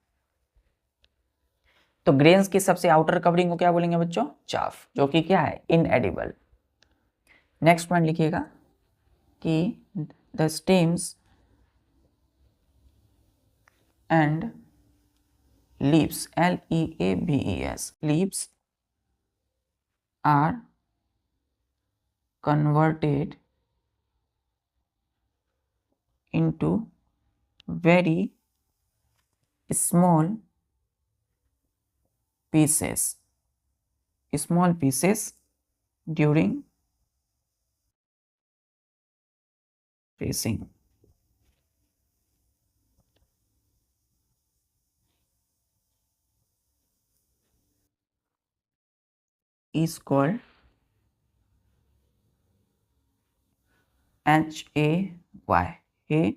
तो ग्रेन्स की सबसे आउटर कवरिंग को क्या बोलेंगे बच्चों, चाफ, जो कि क्या है, इनएडिबल। नेक्स्ट पॉइंट लिखिएगा कि the stems and leaves, LEAVES, leaves are converted into very small pieces during pressing। is called HAY, है,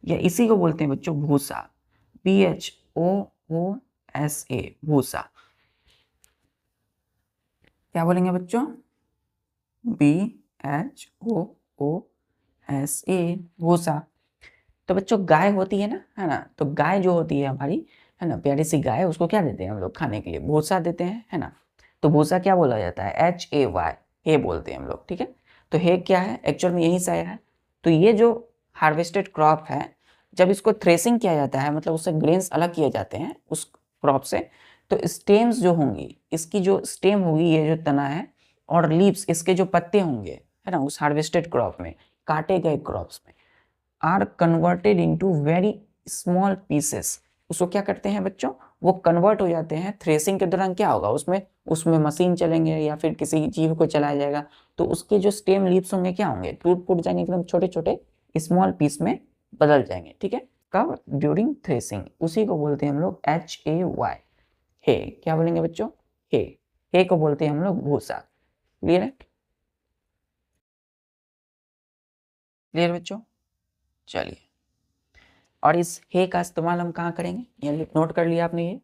या इसी को बोलते हैं बच्चों भूसा, BHOOSA, भूसा। क्या बोलेंगे बच्चों, BHOOSA, भूसा। तो बच्चों गाय होती है ना, है ना, तो गाय जो होती है हमारी, है ना, प्यारी सी गाय, उसको क्या देते हैं हम लोग खाने के लिए, भूसा देते हैं, है ना। तो भूसा क्या बोला जाता है, HAY, हे बोलते हैं हम लोग, ठीक है। तो हे क्या है, एक्चुअल में यही से आया है। तो ये जो हार्वेस्टेड क्रॉप है, जब इसको थ्रेसिंग किया जाता है, मतलब उससे ग्रेन्स अलग किए जाते हैं उस क्रॉप से, तो स्टेम्स जो होंगी, इसकी जो स्टेम होगी, ये जो तना है, और लीव्स, इसके जो पत्ते होंगे, है ना, उस हार्वेस्टेड क्रॉप में, काटे गए क्रॉप्स में, are converted into very small pieces. उसको क्या करते हैं बच्चों, वो कन्वर्ट हो जाते हैं। थ्रेसिंग के दौरान क्या होगा, उसमें उसमें मशीन चलेंगे या फिर किसी जीव को चलाया जाएगा, तो उसके जो स्टेम लीव्स होंगे क्या होंगे, टूट फूट जाएंगे, एकदम छोटे छोटे स्मॉल पीस में बदल जाएंगे, ठीक है। कब, ड्यूरिंग थ्रेसिंग। उसी को बोलते हैं हम लोग HAY, हे। क्या बोलेंगे बच्चों, हे को बोलते हैं हम लोग भूसा। क्लियर है? क्लियर बच्चों? चलिए, और इस हे का इस्तेमाल हम कहाँ करेंगे, ये नोट कर लिया आपने ये।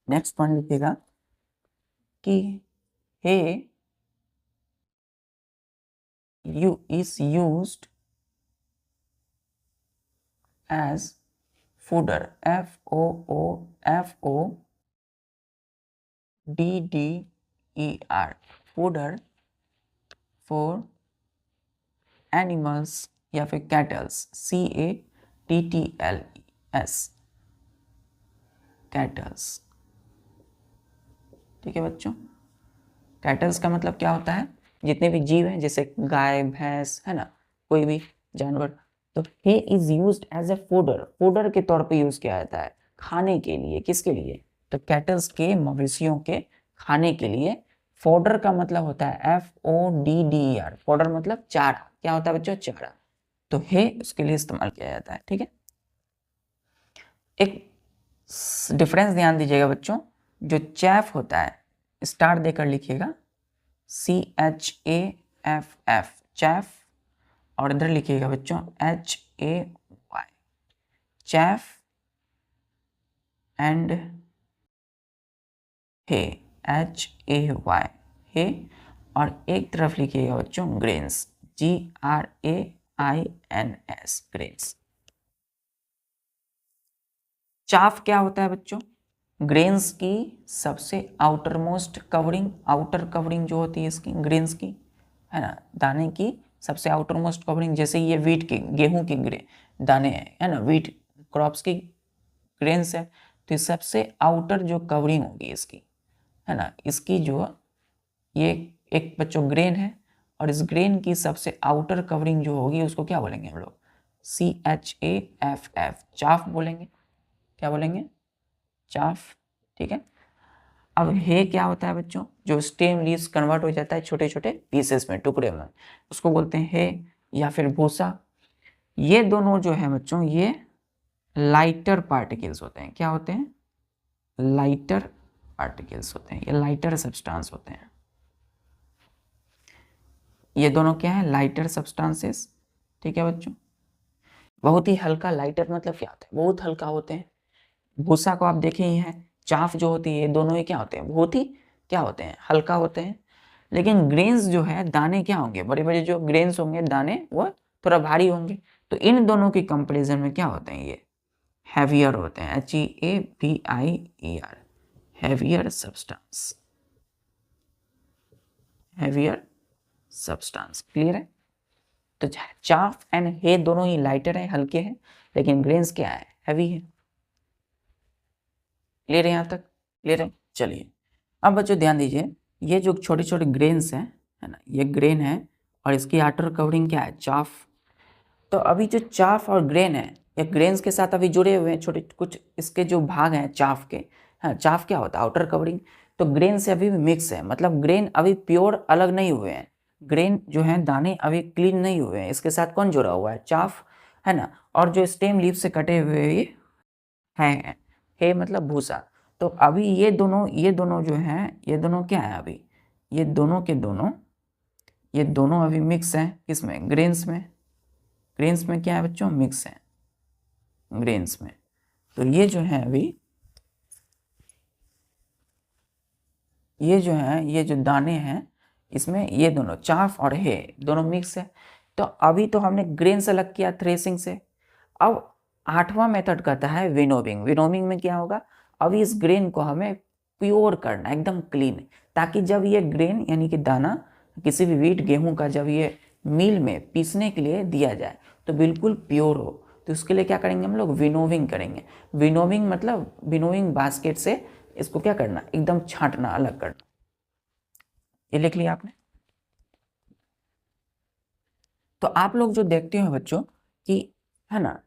नेक्स्ट पॉइंट लिखिएगा कि हे is used as fodder, FOODDER, fodder for animals या फिर कैटल्स, CATTLS, कैटल्स। ठीक है बच्चों, कैटल्स का मतलब क्या होता है, जितने भी जीव हैं, जैसे गाय भैंस, है ना, कोई भी जानवर। तो hay is used as a fodder, fodder के तौर पे यूज किया जाता है, खाने के लिए। किसके लिए, तो कैटल्स के, मवेशियों के खाने के लिए। फॉडर का मतलब होता है FODDER, फॉडर मतलब चारा। क्या होता है बच्चों, चारा। तो हे उसके लिए इस्तेमाल किया जाता है, ठीक है। एक डिफरेंस ध्यान दीजिएगा बच्चों, जो चैफ होता है, स्टार देकर लिखिएगा, CHAFF, चैफ, और इधर लिखिएगा बच्चों HAY, chaff and hay, HAY, hay, और एक तरफ लिखिएगा बच्चों ग्रेन्स, GRAINS, ग्रेन्स। चाफ क्या होता है बच्चों? ग्रेन्स की सबसे outer most covering, outer covering जो होती है इसकी ग्रेन्स की, है ना, दाने की सबसे आउटर मोस्ट कवरिंग। जैसे ये वीट की, गेहूं की दाने हैं, है ना, वीट क्रॉप्स की ग्रेन्स है, तो सबसे आउटर जो कवरिंग होगी इसकी, है ना, इसकी जो ये एक बच्चों ग्रेन है, और इस ग्रेन की सबसे आउटर कवरिंग जो होगी उसको क्या बोलेंगे हम लोग? CHAFF, चाफ बोलेंगे। क्या बोलेंगे? चाफ, ठीक है। अब हे क्या होता है बच्चों? जो स्टेम लीव्स कन्वर्ट हो जाता है छोटे छोटे पीसेस में, टुकड़े में, उसको बोलते हैं हे या फिर भूसा। ये दोनों जो है बच्चों, ये लाइटर पार्टिकल्स होते हैं। क्या होते हैं? लाइटर पार्टिकल्स होते हैं, ये लाइटर सब्सटेंस होते हैं। ये दोनों क्या है? लाइटर सब्सटेंसेस, ठीक है बच्चों। बहुत ही हल्का, लाइटर मतलब क्या होता है? बहुत हल्का होते हैं। भूसा को आप देखे ही हैं, चाफ जो होती है, ये दोनों ही क्या होते हैं? बहुत ही क्या होते हैं? हल्का होते हैं। लेकिन ग्रेन्स जो है, दाने क्या होंगे? बड़े बड़े जो ग्रेन्स होंगे, दाने, वो थोड़ा भारी होंगे। तो इन दोनों की कंपैरिजन में क्या होते हैं? ये हैवियर होते हैं, HEAVIER, heavier substance, heavier substance. Clear है? तो चाफ एंड हे दोनों ही लाइटर है, हल्के हैं, लेकिन ग्रेन्स क्या है? हैवी है। क्लियर है? यहाँ तक क्लियर है? चलिए अब बच्चों ध्यान दीजिए, ये जो छोटे छोटे ग्रेन्स हैं, है ना, ये ग्रेन है, और इसकी आउटर कवरिंग क्या है? चाफ। तो अभी जो चाफ और ग्रेन है, ये ग्रेन्स के साथ अभी जुड़े हुए हैं, छोटे कुछ इसके जो भाग हैं चाफ के। हाँ, चाफ क्या होता है? Outer covering. तो ग्रेन से अभी भी मिक्स है, मतलब ग्रेन अभी प्योर अलग नहीं हुए हैं। ग्रेन जो है, दाने अभी क्लीन नहीं हुए हैं, इसके साथ कौन जुड़ा हुआ है? चाफ, है ना। और जो स्टेम लीफ से कटे हुए ये हैं, हे मतलब भूसा। तो अभी ये दोनों जो हैं, ये दोनों क्या है? अभी ये दोनों के दोनों, ये दोनों अभी मिक्स हैं। किसमें? ग्रेन्स में। ग्रेन्स में क्या है बच्चों? मिक्स है ग्रेन्स में। तो ये जो है अभी, ये जो है, ये जो दाने हैं, इसमें ये दोनों चाफ और हे दोनों मिक्स है। तो अभी तो हमने ग्रेन से अलग किया थ्रेसिंग से। अब 8वां मेथड कहता है विनोविंग। विनोविंग में क्या होगा? अभी इस ग्रेन को हमें प्योर करना, एकदम क्लीन, ताकि जब ये ग्रेन यानी कि दाना किसी भी व्हीट गेहूं का जब ये मिल में पीसने के लिए दिया जाए तो बिल्कुल प्योर हो। तो उसके लिए क्या करेंगे हम लोग? विनोविंग करेंगे। विनोविंग मतलब विनोविंग बास्केट से इसको क्या करना? एकदम छांटना, अलग करना। ये लिख लिया आपने? तो आप लोग जो देखते हो बच्चों कि, है ना,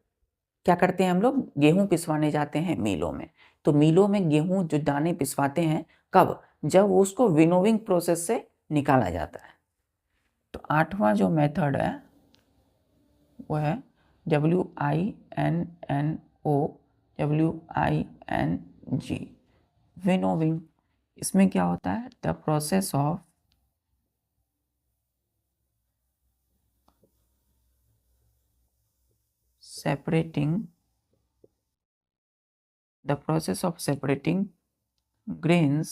क्या करते हैं हम लोग? गेहूं पिसवाने जाते हैं मिलों में। तो मिलों में गेहूं जो दाने पिसवाते हैं, कब? जब उसको विनोविंग प्रोसेस से निकाला जाता है। तो 8वां जो मेथड है वो है WINNO, विनोविंग। इसमें क्या होता है? The process of separating grains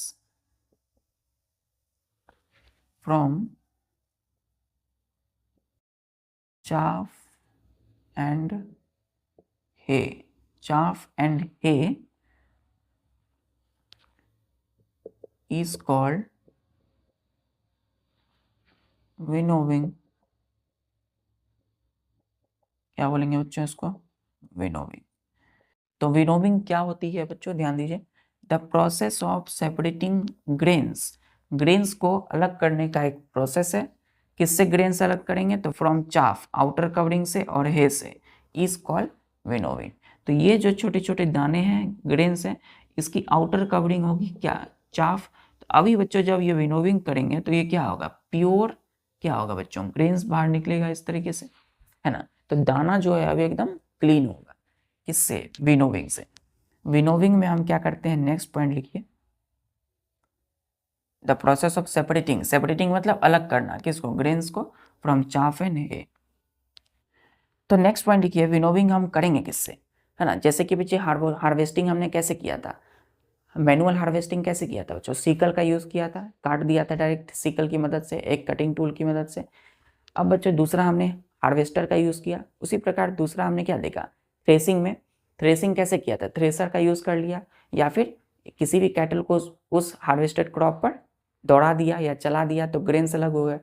from chaff and hay. Chaff and hay is called winnowing. क्या बोलेंगे बच्चों इसको? विनोविंग। तो विनोविंग क्या होती है बच्चों? ध्यान दीजिए, the process of separating grains. Grains को अलग करने का एक प्रोसेस है। किससे ग्रेन्स अलग करेंगे? तो फ्रॉम चाफ, आउटर कवरिंग से, और हे से, इज कॉल्ड विनोविंग। तो ये जो छोटे छोटे दाने हैं, ग्रेन्स हैं, इसकी आउटर कवरिंग होगी क्या? चाफ। तो अभी बच्चों जब ये विनोविंग करेंगे तो ये क्या होगा? प्योर क्या होगा बच्चों? ग्रेन्स बाहर निकलेगा इस तरीके से, है ना। तो दाना जो है अभी एकदम क्लीन होगा। किससे? विनोविंग से। विनोविंग में हम क्या करते हैं? नेक्स्ट पॉइंट लिखिए, the process of separating. Separating मतलब अलग करना, किसको? ग्रेन्स को, फ्रॉम चाफ एंड हे। तो नेक्स्ट पॉइंट लिखिए, विनोविंग हम करेंगे किससे? है ना। जैसे कि बच्चे हार्वेस्टिंग हमने कैसे किया था, मैनुअल हार्वेस्टिंग कैसे किया था बच्चों, सीकल का यूज़ किया था, काट दिया था डायरेक्ट सीकल की मदद से, एक कटिंग टूल की मदद से। अब बच्चों दूसरा हमने हार्वेस्टर का यूज़ किया, उसी प्रकार दूसरा हमने क्या देखा, थ्रेसिंग में, थ्रेसिंग कैसे किया था, थ्रेसर का यूज़ कर लिया, या फिर किसी भी कैटल को उस हार्वेस्टेड क्रॉप पर दौड़ा दिया या चला दिया तो ग्रेन्स अलग हो गए।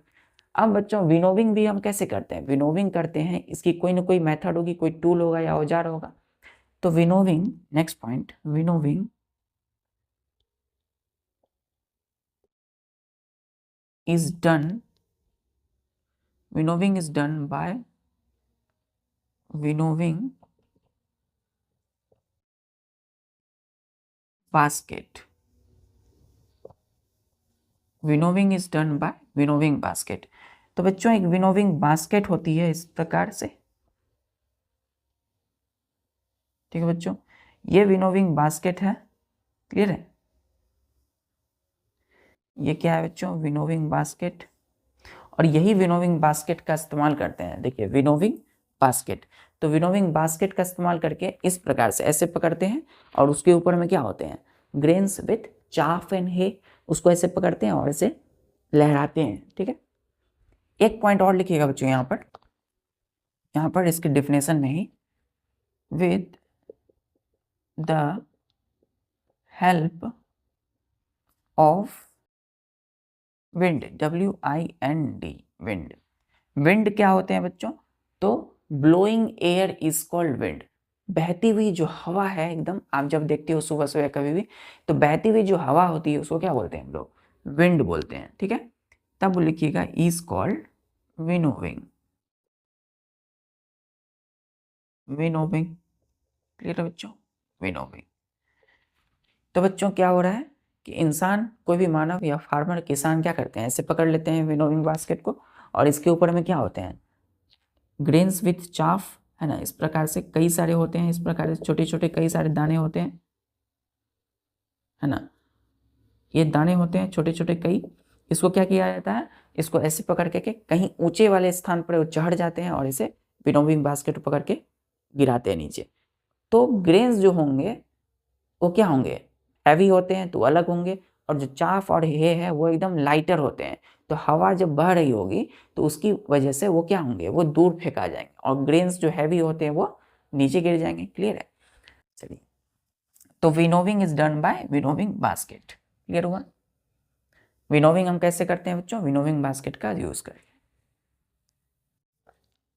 अब बच्चों विनोविंग भी हम कैसे करते हैं, विनोविंग करते हैं, इसकी कोई ना कोई मेथड होगी, कोई टूल होगा या औजार होगा। तो winnowing, next point, winnowing is done, winnowing is done by winnowing basket, winnowing is done by winnowing basket. तो बच्चों एक विनोविंग बास्केट होती है इस प्रकार से, ठीक है बच्चों, ये विनोविंग बास्केट है, क्लियर है, ये क्या है बच्चों, विनोविंग बास्केट। और यही विनोविंग बास्केट का इस्तेमाल करते हैं, देखिए विनोविंग बास्केट, तो विनोविंग बास्केट का इस्तेमाल करके इस प्रकार से ऐसे पकड़ते हैं और उसके ऊपर में क्या होते हैं, ग्रेन्स विथ चाफ एंड हे, उसको ऐसे पकड़ते हैं और ऐसे लहराते हैं, ठीक है। एक पॉइंट और लिखिएगा बच्चों यहाँ पर इसके डिफिनेशन में ही, with the help of wind, WIND, wind. Wind क्या होते हैं बच्चों, तो blowing air is called wind, बहती हुई जो हवा है एकदम, आप जब देखते हो सुबह सुबह कभी भी, तो बहती हुई जो हवा होती है उसको क्या बोलते हैं हम लोग, विंड बोलते हैं, ठीक है। तब लिखिएगा is called winnowing, winnowing, clear है बच्चों, विनोविंग। तो बच्चों क्या हो रहा है कि इंसान, कोई भी मानव या फार्मर, किसान क्या करते हैं, ऐसे पकड़ लेते हैं विनोविंग बास्केट को, और इसके ऊपर में क्या होते हैं, ग्रेन्स विथ चाफ, है ना, इस प्रकार से कई सारे होते हैं, इस प्रकार से छोटे छोटे कई सारे दाने होते हैं, है ना, ये दाने होते हैं छोटे छोटे कई, इसको क्या किया जाता है, इसको ऐसे पकड़ के कहीं ऊंचे वाले स्थान पर चढ़ जाते हैं और इसे विनोविंग बास्केट पकड़ के गिराते हैं नीचे। तो ग्रेन्स जो होंगे वो क्या होंगे, हैवी होते हैं तो अलग होंगे, और जो चाफ और हे है वो एकदम लाइटर होते हैं, तो हवा जब बह रही होगी तो उसकी वजह से वो क्या होंगे, वो दूर फेंका जाएंगे, और ग्रेन्स जो हैवी होते हैं वो नीचे गिर जाएंगे, क्लियर है। चलिए, तो winnowing is done by winnowing basket, clear हुआ। विनोविंग हम कैसे करते हैं बच्चों, विनोविंग बास्केट का यूज करके,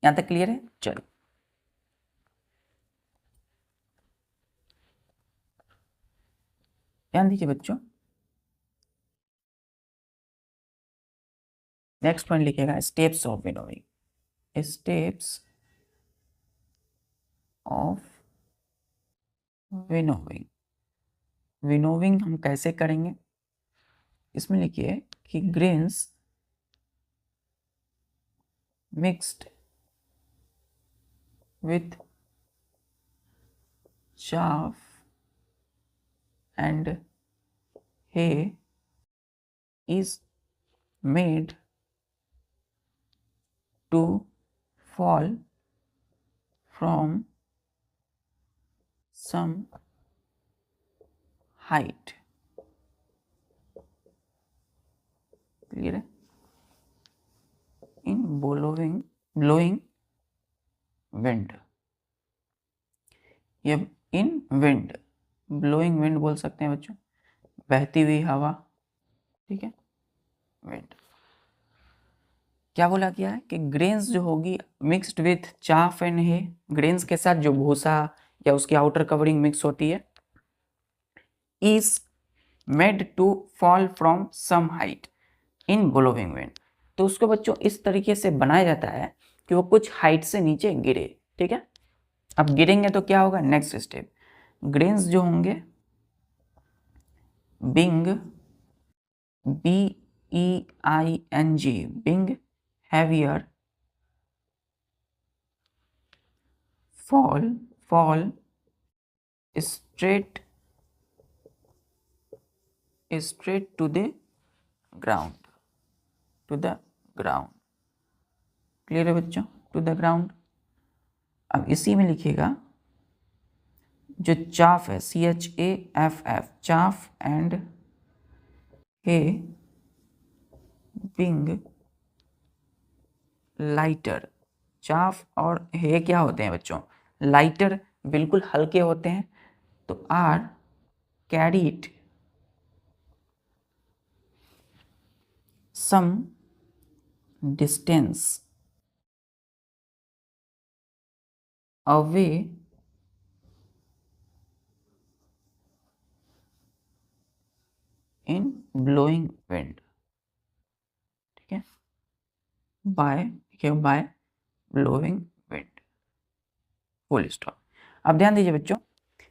यहां तक क्लियर है। चलिए ध्यान दीजिए बच्चों, नेक्स्ट पॉइंट लिखिएगा, steps of winnowing, steps of winnowing. Winnowing हम कैसे करेंगे, इसमें लिखिए कि grains mixed with chaff and hay is made to fall from some height, clear है, in blowing wind, ये इन विंड, ब्लोइंग विंड बोल सकते हैं बच्चों, बहती हुई हवा, ठीक है, विंड। क्या बोला गया है कि ग्रेन्स जो होगी mixed with chaff and hay, grains के साथ जो भूसा या उसकी आउटर कवरिंग मिक्स होती है, is made to fall from some height in blowing wind. तो उसको बच्चों इस तरीके से बनाया जाता है कि वो कुछ हाइट से नीचे गिरे, ठीक है। अब गिरेंगे तो क्या होगा, नेक्स्ट स्टेप, ग्रेन्स जो होंगे being, BEING, being heavier, fall straight to the ground, clear है बच्चों, टू द ग्राउंड। अब इसी में लिखिएगा जो चाफ है, CHAFF, chaff and hay being lighter. Chaff और हे क्या होते हैं बच्चों? लाइटर, बिल्कुल हल्के होते हैं। तो are carried some distance away in blowing wind. ठीक है, by blowing wind, full stop. अब ध्यान दीजिए बच्चों,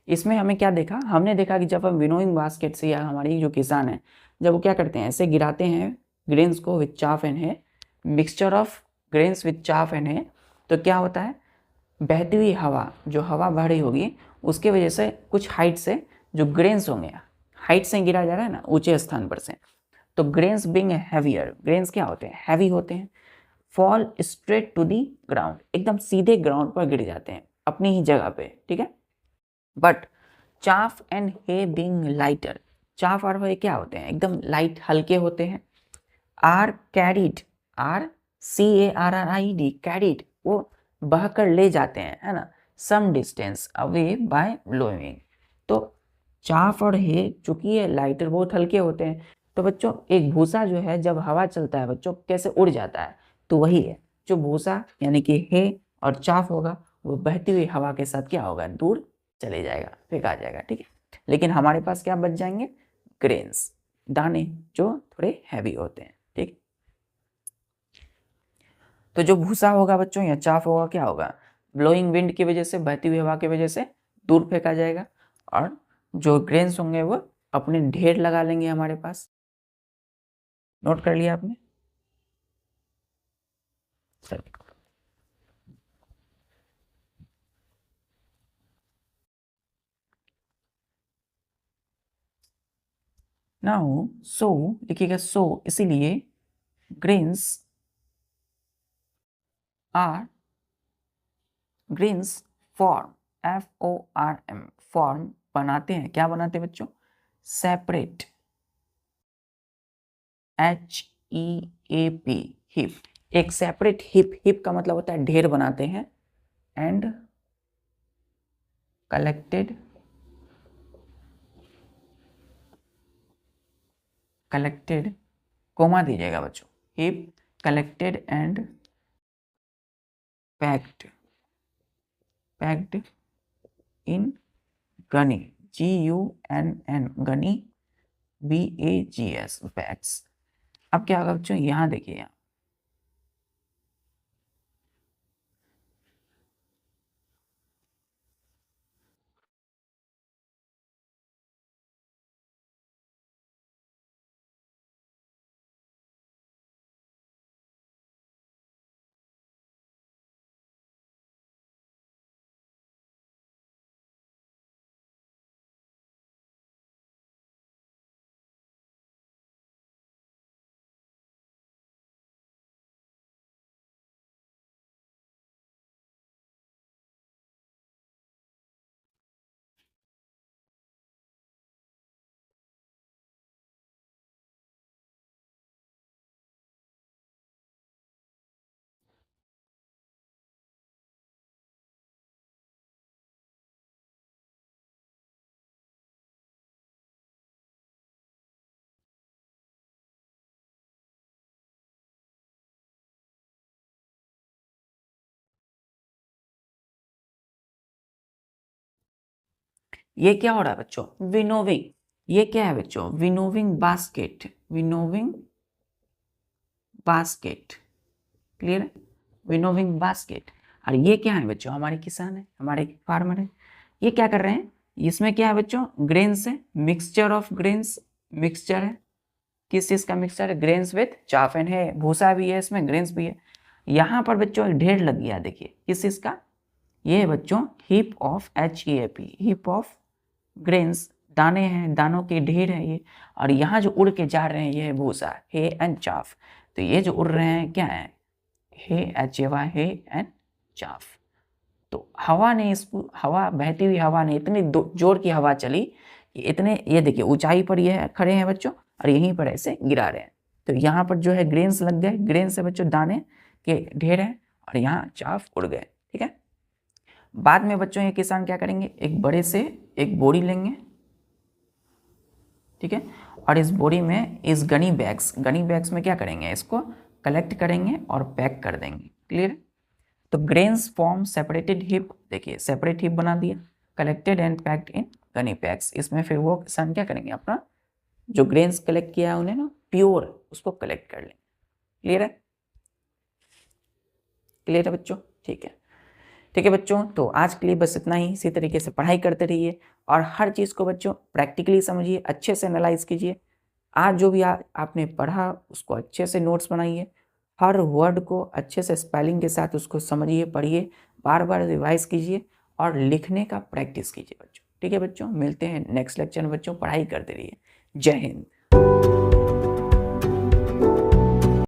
इसमें हमें क्या देखा? हमने देखा कि जब हम विनोइंग बास्केट से, या हमारी जो किसान है, जब वो क्या करते हैं, ऐसे गिराते हैं ग्रेन्स को विथ चाफ एंड है, mixture of grains with chaff and है, तो क्या होता है, बहती हुई हवा, जो हवा बह रही होगी उसके वजह से कुछ हाइट से जो ग्रेन्स होंगे, हाइट से गिरा जा रहा है ना, ऊंचे स्थान पर से, तो ग्रेन्स बिंग हैवियर, ग्रेन्स क्या होते हैं, हैवी होते हैं, fall straight to the ground, एकदम सीधे ग्राउंड पर गिर जाते हैं अपनी ही जगह पे। ठीक है, but chaff and hay being lighter, chaff और हे क्या होते हैं, एकदम लाइट, हल्के होते हैं। आर कैरीड, CARRID, कैरीड, वो बहकर ले जाते हैं, है ना, some distance away by blowing. तो चाफ और हे चूंकि ये लाइटर बहुत हल्के होते हैं, तो बच्चों एक भूसा जो है जब हवा चलता है बच्चों कैसे उड़ जाता है, तो वही है, जो भूसा यानी कि हे और चाफ होगा वो बहती हुई हवा के साथ क्या होगा, दूर चले जाएगा, फेंका जाएगा। ठीक है, लेकिन हमारे पास क्या बच जाएंगे, ग्रेन्स, दाने जो थोड़े हैवी होते हैं। ठीक, तो जो भूसा होगा बच्चों या चाफ होगा क्या होगा, ब्लोइंग विंड की वजह से, बहती हुई हवा की वजह से दूर फेंका जाएगा, और जो ग्रेन्स होंगे वो अपने ढेर लगा लेंगे हमारे पास। नोट कर लिया आपने? नाउ सो लिखिएगा, सो इसीलिए grains are, grains form, FORM, form बनाते हैं, क्या बनाते हैं बच्चों, सेपरेट, HEAP, हिप, एक सेपरेट हिप, हिप का मतलब होता है ढेर बनाते हैं, एंड कलेक्टेड, कलेक्टेड, कोमा दीजिएगा बच्चों, heap collected and packed, packed in gunny, GUNN, gunny, BAGS, bags. अब क्या होगा बच्चों, यहां देखिए, यहाँ ये क्या हो रहा है बच्चों, विनोविंग, ये क्या है बच्चों, winnowing basket, winnowing basket, clear है, विनोविंग बास्केट। और ये क्या है बच्चों, हमारे किसान है, हमारे फार्मर है, ये क्या कर रहे हैं, इसमें क्या है बच्चों, ग्रेन्स है, मिक्सचर ऑफ ग्रेन्स, मिक्सचर है, किस चीज का मिक्सचर है, ग्रेन्स विथ चाफ एंड है, भूसा भी है इसमें, ग्रेन्स भी है। यहाँ पर बच्चों एक ढेर लग गया, देखिए किस चीज का, ये है बच्चों hip of, HEAP, hip of grains, दाने हैं, दानों के ढेर है ये, और यहाँ जो उड़ के जा रहे हैं ये है भूसा, हे एंड चाफ। तो ये जो उड़ रहे हैं क्या है, हे, HAY, हे एंड चाफ। तो हवा ने इसको, हवा बहती हुई हवा ने इतनी जोर की हवा चली कि इतने, ये देखिए ऊंचाई पर ये खड़े हैं बच्चों और यहीं पर ऐसे गिरा रहे हैं। तो यहाँ पर जो है ग्रेन्स लग गए, ग्रेन से बच्चों दाने के ढेर हैं और यहाँ चाफ उड़ गए। ठीक है, बाद में बच्चों ये किसान क्या करेंगे, एक बड़े से एक बोरी लेंगे, ठीक है, और इस बोरी में इस गनी बैग्स में क्या करेंगे, इसको कलेक्ट करेंगे और पैक कर देंगे। क्लियर। तो ग्रेन्स फॉर्म सेपरेटेड हीप, देखिए सेपरेट हीप बना दिया, collected and packed in Ghani bags. इसमें फिर वो किसान क्या करेंगे, अपना जो ग्रेन्स कलेक्ट किया है उन्हें ना प्योर उसको कलेक्ट कर लेंगे। क्लियर है, क्लियर है बच्चों। ठीक है, ठीक है बच्चों, तो आज के लिए बस इतना ही। इसी तरीके से पढ़ाई करते रहिए और हर चीज़ को बच्चों प्रैक्टिकली समझिए, अच्छे से एनालाइज कीजिए। आज जो भी आपने पढ़ा उसको अच्छे से नोट्स बनाइए, हर वर्ड को अच्छे से स्पेलिंग के साथ उसको समझिए, पढ़िए, बार बार रिवाइज कीजिए और लिखने का प्रैक्टिस कीजिए बच्चों। ठीक है बच्चों, मिलते हैं नेक्स्ट लेक्चर में बच्चों, पढ़ाई करते रहिए। जय हिंद।